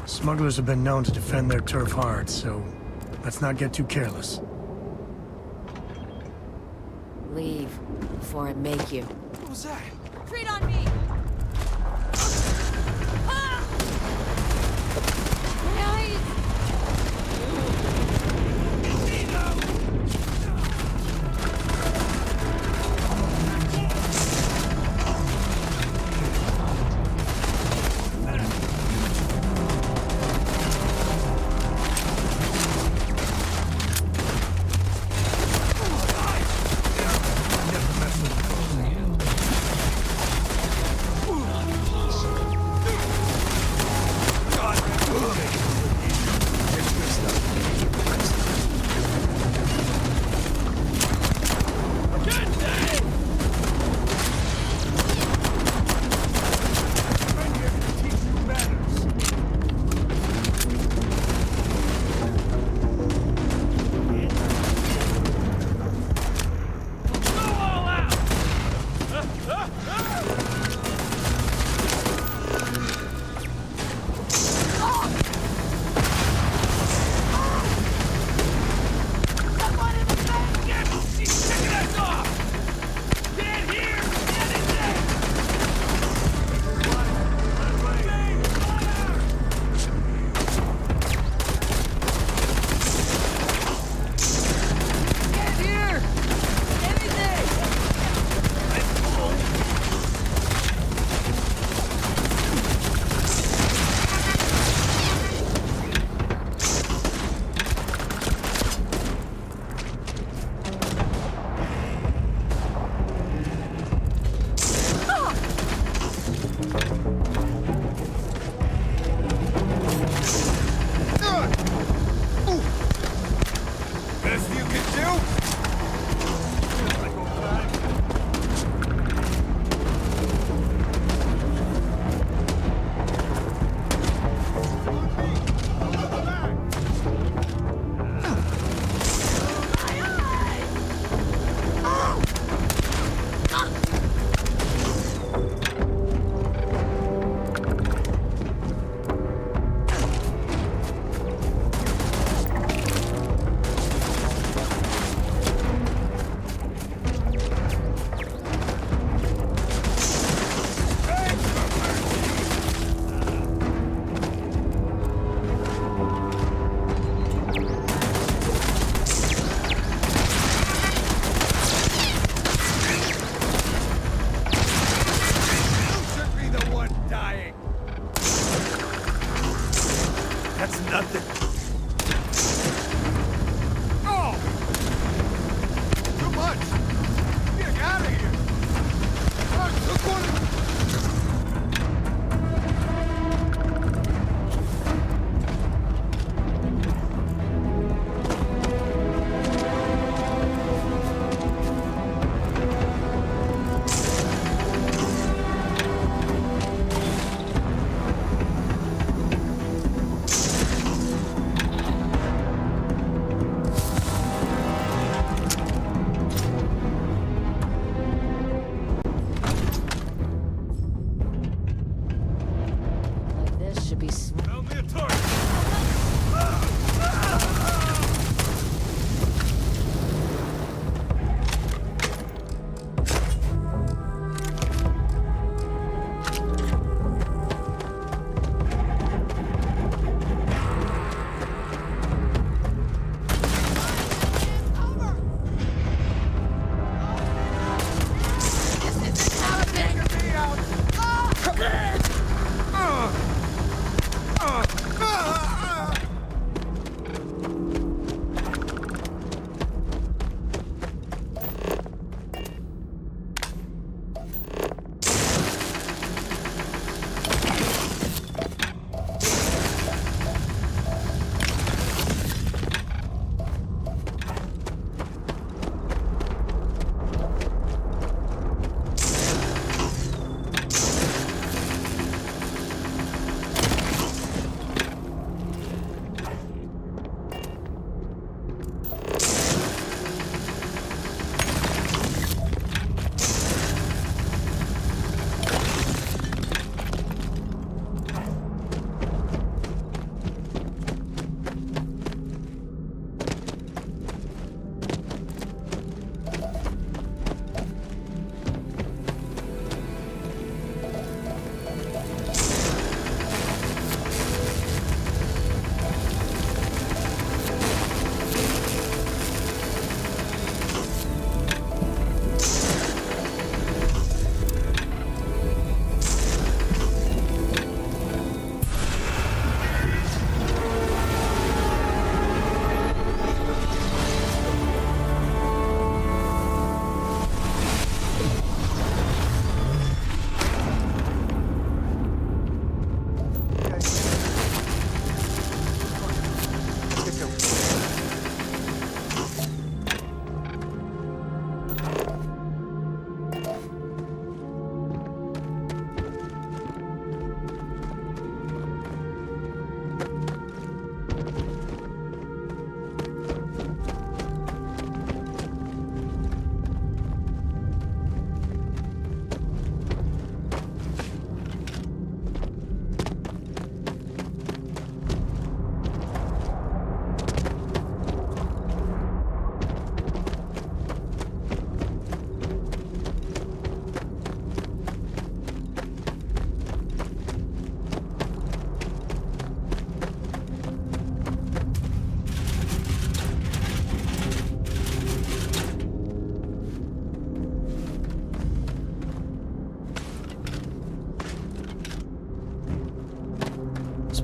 Smugglers have been known to defend their turf hard, so let's not get too careless. Leave before I make you. What was that? Retreat on me!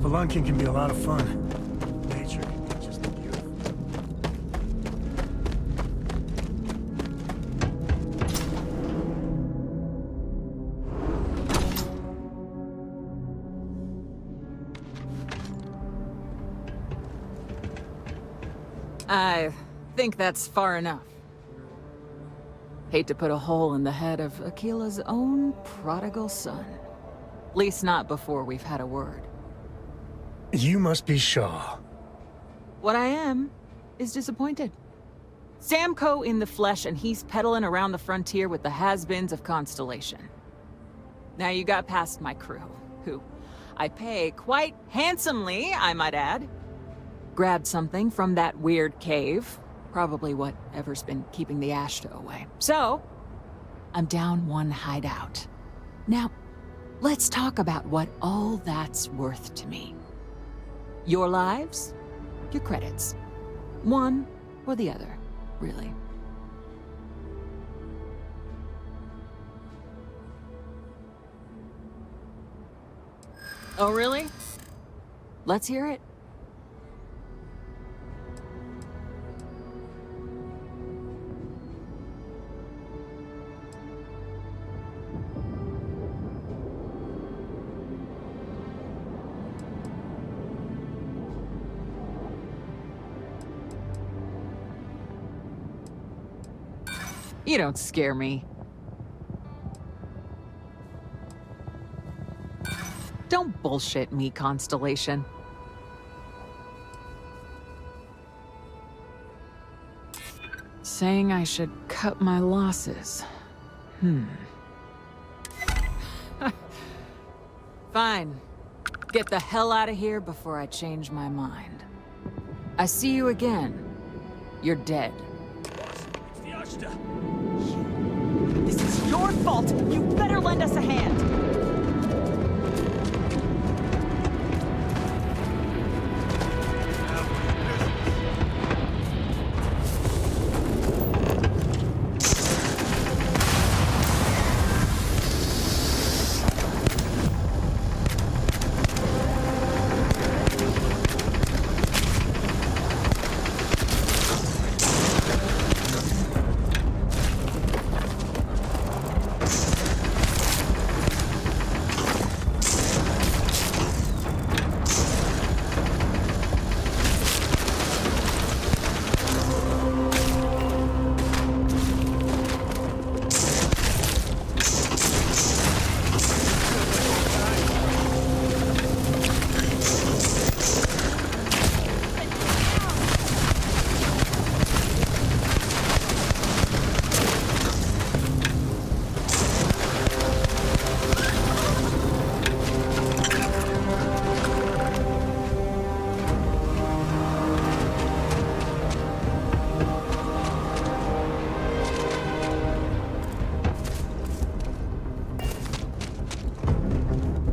Spelunking can be a lot of fun. Nature can be just beautiful. I think that's far enough. Hate to put a hole in the head of Akila's own prodigal son. At least not before we've had a word. You must be Shaw. What I am is disappointed. Samco in the flesh, and he's peddling around the frontier with the has-beens of Constellation. Now you got past my crew, who I pay quite handsomely, I might add. Grabbed something from that weird cave. Probably whatever's been keeping the Ashta away. So, I'm down one hideout. Now, let's talk about what all that's worth to me. Your lives, your credits. One or the other, really. Oh, really? Let's hear it. You don't scare me. Don't bullshit me, Constellation. Saying I should cut my losses. Fine. Get the hell out of here before I change my mind. I see you again. You're dead. This is your fault! You better lend us a hand!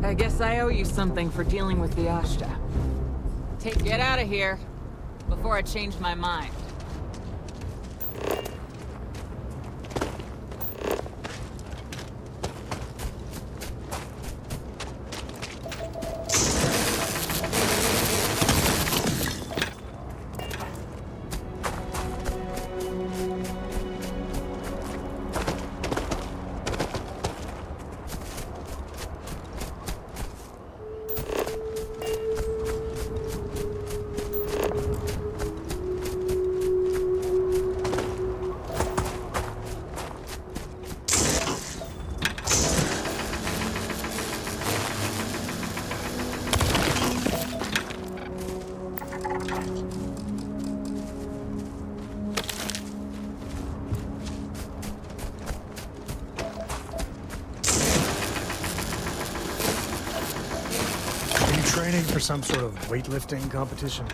I guess I owe you something for dealing with the Ashta. Get out of here before I change my mind. Training for some sort of weightlifting competition?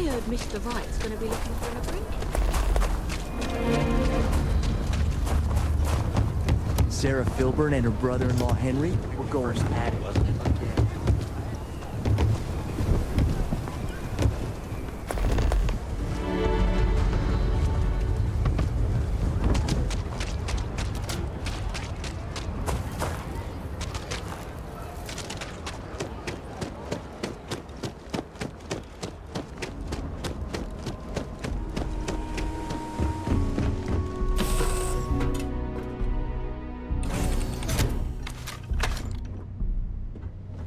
heard Mr. Wright's gonna be looking for an apprentice. Sarah Filburn and her brother-in-law Henry were going at it, wasn't it?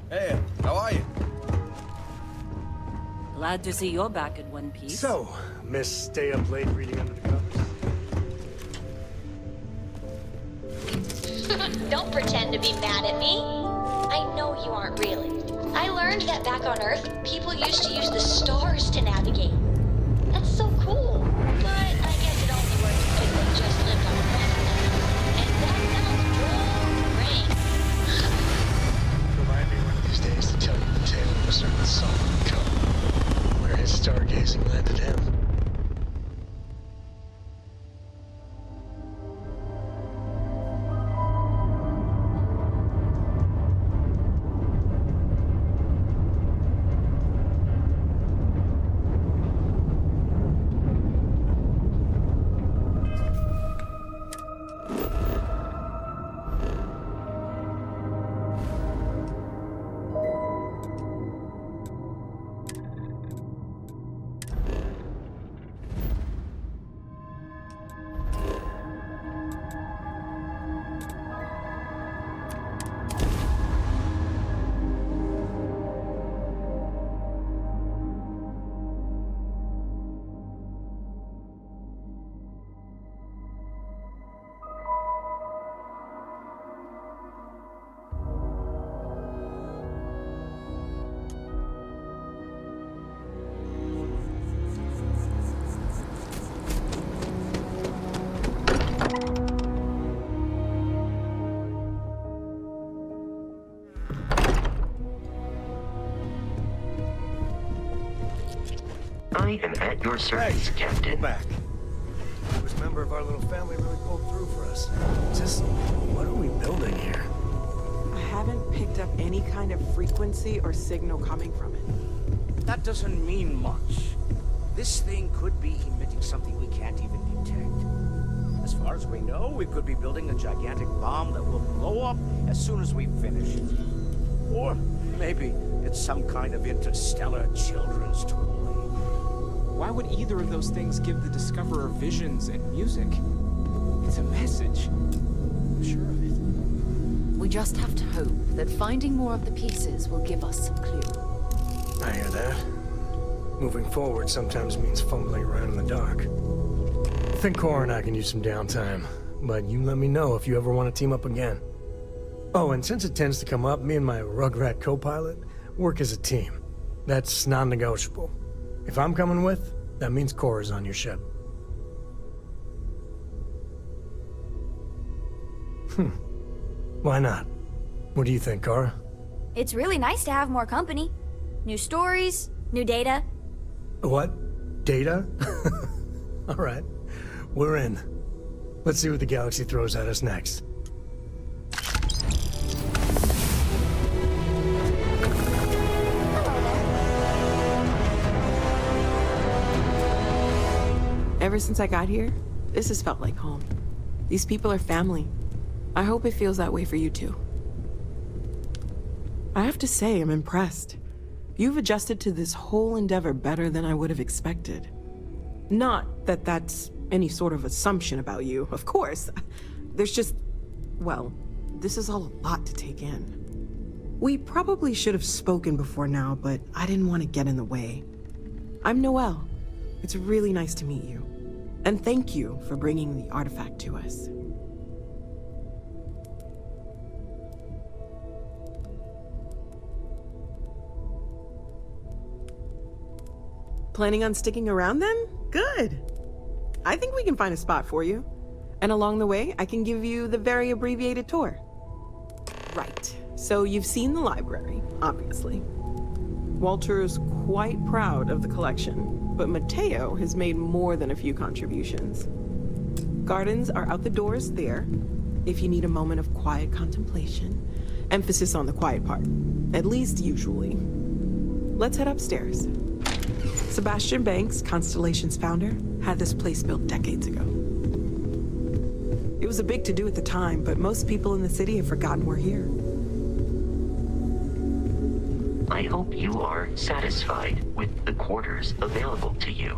Hey, how are you? Glad to see you're back in one piece. So, Miss Stay Up Late reading under the covers? Don't pretend to be mad at me. I know you aren't really. I learned that back on Earth, people used to use the stars to navigate. That's so cool. But I guess it only works if they just lived on a planet. And that sounds boring. Remind me one of these days to tell you the tale of a certain Solomon Coe, where his stargazing landed him. I am at your service, Captain. Go back. This member of our little family really pulled through for us. Just, what are we building here? I haven't picked up any kind of frequency or signal coming from it. That doesn't mean much. This thing could be emitting something we can't even detect. As far as we know, we could be building a gigantic bomb that will blow up as soon as we finish it. Or maybe it's some kind of interstellar children's toy. Why would either of those things give the Discoverer visions and music? It's a message. I'm sure of it. We just have to hope that finding more of the pieces will give us some clue. I hear that. Moving forward sometimes means fumbling around in the dark. I think Cora and I can use some downtime, but you let me know if you ever want to team up again. Oh, and since it tends to come up, me and my Rugrat co-pilot work as a team. That's non-negotiable. If I'm coming with, that means Cora's on your ship. Why not? What do you think, Cora? It's really nice to have more company. New stories, new data. What? Data? All right. We're in. Let's see what the galaxy throws at us next. Ever since I got here, this has felt like home. These people are family. I hope it feels that way for you too. I have to say, I'm impressed. You've adjusted to this whole endeavor better than I would have expected. Not that that's any sort of assumption about you, of course. There's just, well, this is all a lot to take in. We probably should have spoken before now, but I didn't want to get in the way. I'm Noelle. It's really nice to meet you. And thank you for bringing the artifact to us. Planning on sticking around then? Good. I think we can find a spot for you. And along the way, I can give you the very abbreviated tour. Right. So you've seen the library, obviously. Walter's quite proud of the collection. but Mateo has made more than a few contributions. Gardens are out the doors there, if you need a moment of quiet contemplation. Emphasis on the quiet part, at least usually. Let's head upstairs. Sebastian Banks, Constellation's founder, had this place built decades ago. It was a big to-do at the time, but most people in the city have forgotten we're here. I hope you are satisfied with the quarters available to you.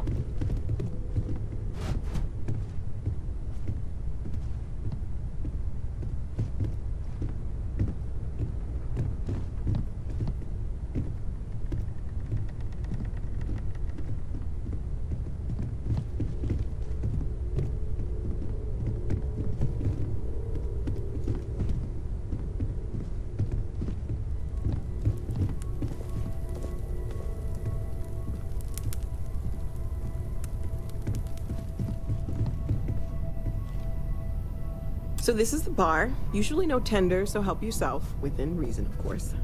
So this is the bar. Usually no tender, so help yourself. Within reason, of course.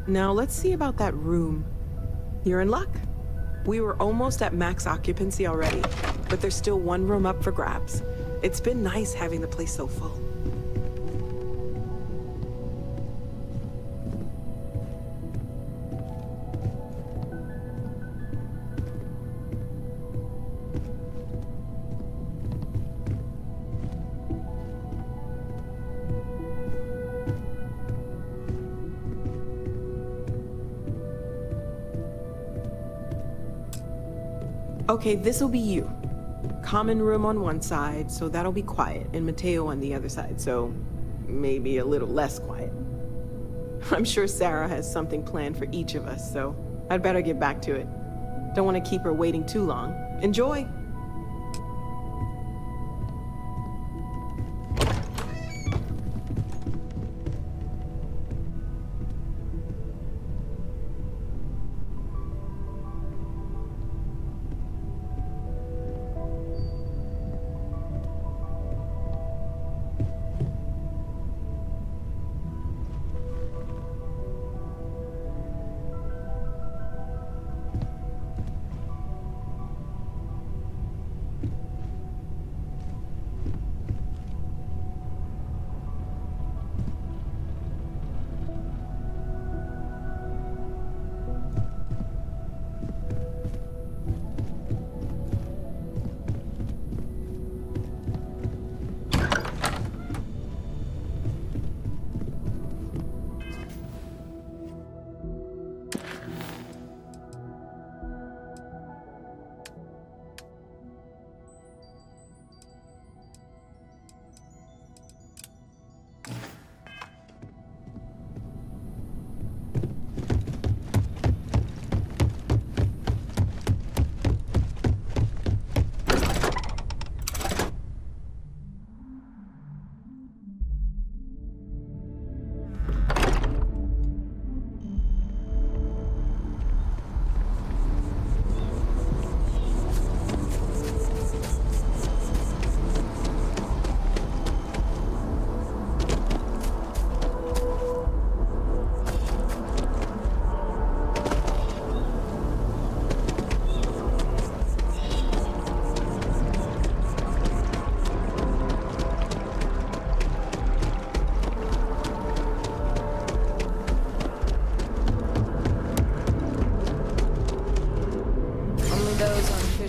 Now let's see about that room. You're in luck. We were almost at max occupancy already, but there's still one room up for grabs. It's been nice having the place so full. Okay, this'll be you. Common room on one side, so that'll be quiet, and Mateo on the other side, so maybe a little less quiet. I'm sure Sarah has something planned for each of us, so I'd better get back to it. Don't want to keep her waiting too long. Enjoy!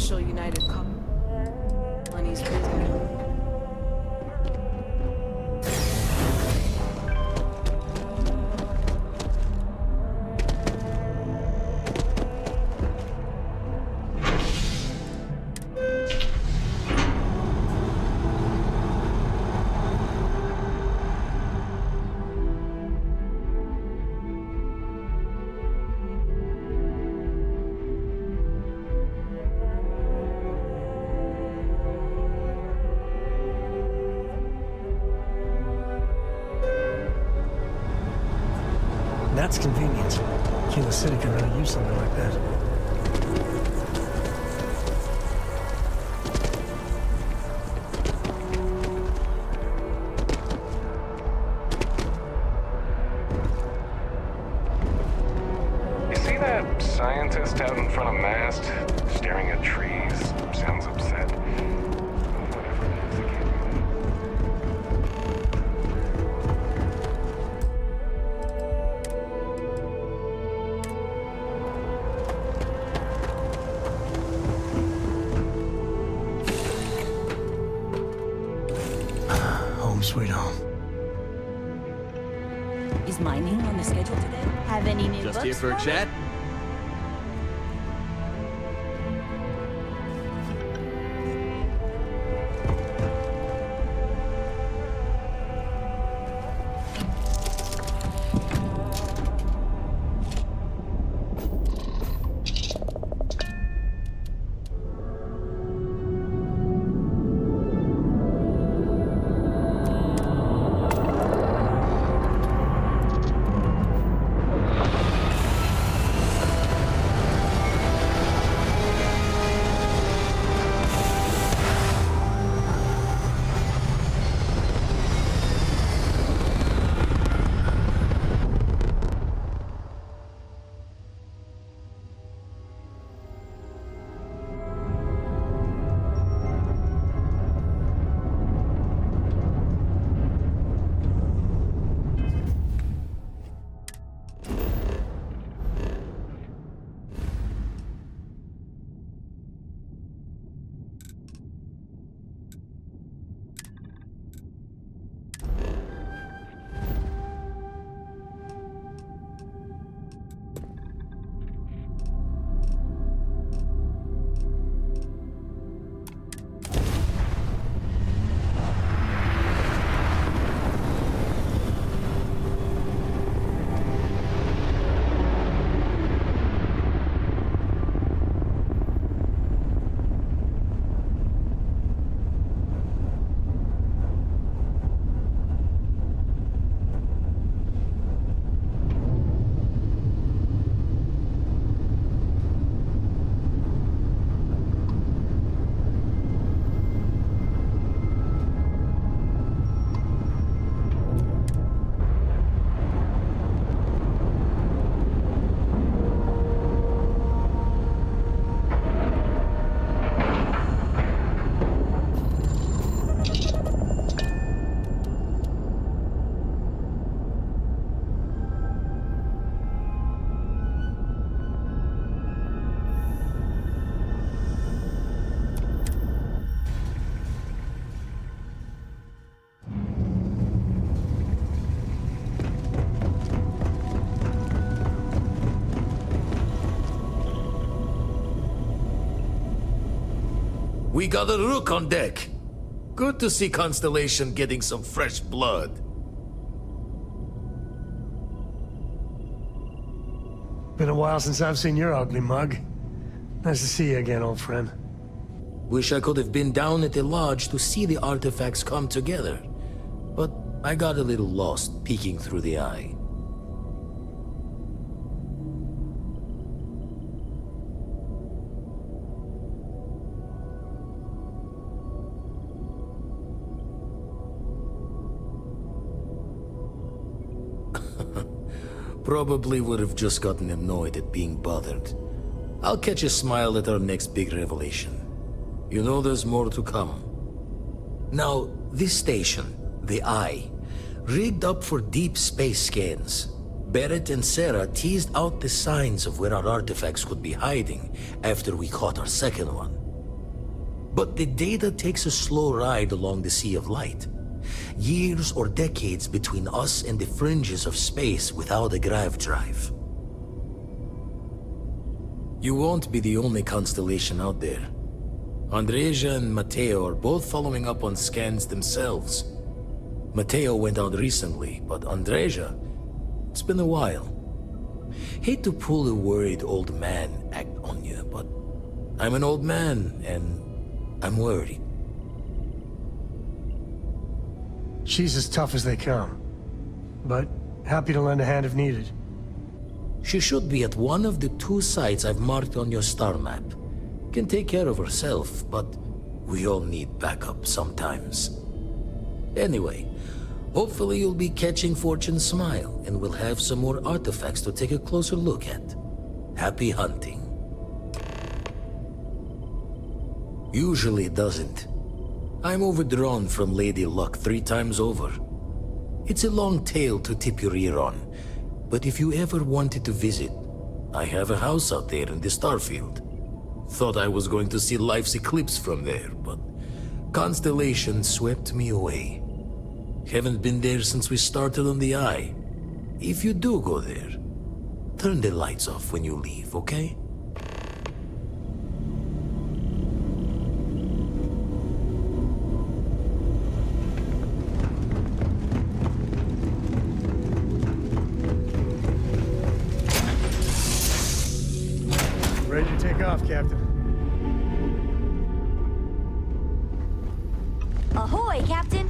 United Colonies prison. That's convenient. Kilo City could really use something like that. You see See that scientist out in front of mast, staring at trees? Sounds upset. Whatever it is, it can't be. Home sweet home. Is mining on the schedule today? Have any new Just books here for a chat? We got a rook on deck. Good to see Constellation getting some fresh blood. Been a while since I've seen your ugly mug. Nice to see you again, old friend. Wish I could have been down at the lodge to see the artifacts come together. But I got a little lost peeking through the eye. Probably would have just gotten annoyed at being bothered. I'll catch a smile at our next big revelation. You know there's more to come. Now, this station, the Eye, rigged up for deep space scans. Barrett and Sarah teased out the signs of where our artifacts could be hiding after we caught our second one. But the data takes a slow ride along the Sea of Light. Years or decades between us and the fringes of space without a grav drive. You won't be the only constellation out there. Andreja and Mateo are both following up on scans themselves. Mateo went out recently, but Andreja, it's been a while. Hate to pull a worried old man act on you, but I'm an old man and I'm worried. She's as tough as they come, but happy to lend a hand if needed. She should be at one of the 2 sites I've marked on your star map. Can take care of herself, but we all need backup sometimes. Anyway, hopefully you'll be catching Fortune's smile, and we'll have some more artifacts to take a closer look at. Happy hunting. Usually it doesn't. I'm overdrawn from Lady Luck 3 times over. It's a long tale to tip your ear on, but if you ever wanted to visit, I have a house out there in the Starfield. Thought I was going to see life's eclipse from there, but constellation swept me away. Haven't been there since we started on the Eye. If you do go there, turn the lights off when you leave, okay? Ready to take off, Captain. Ahoy, Captain.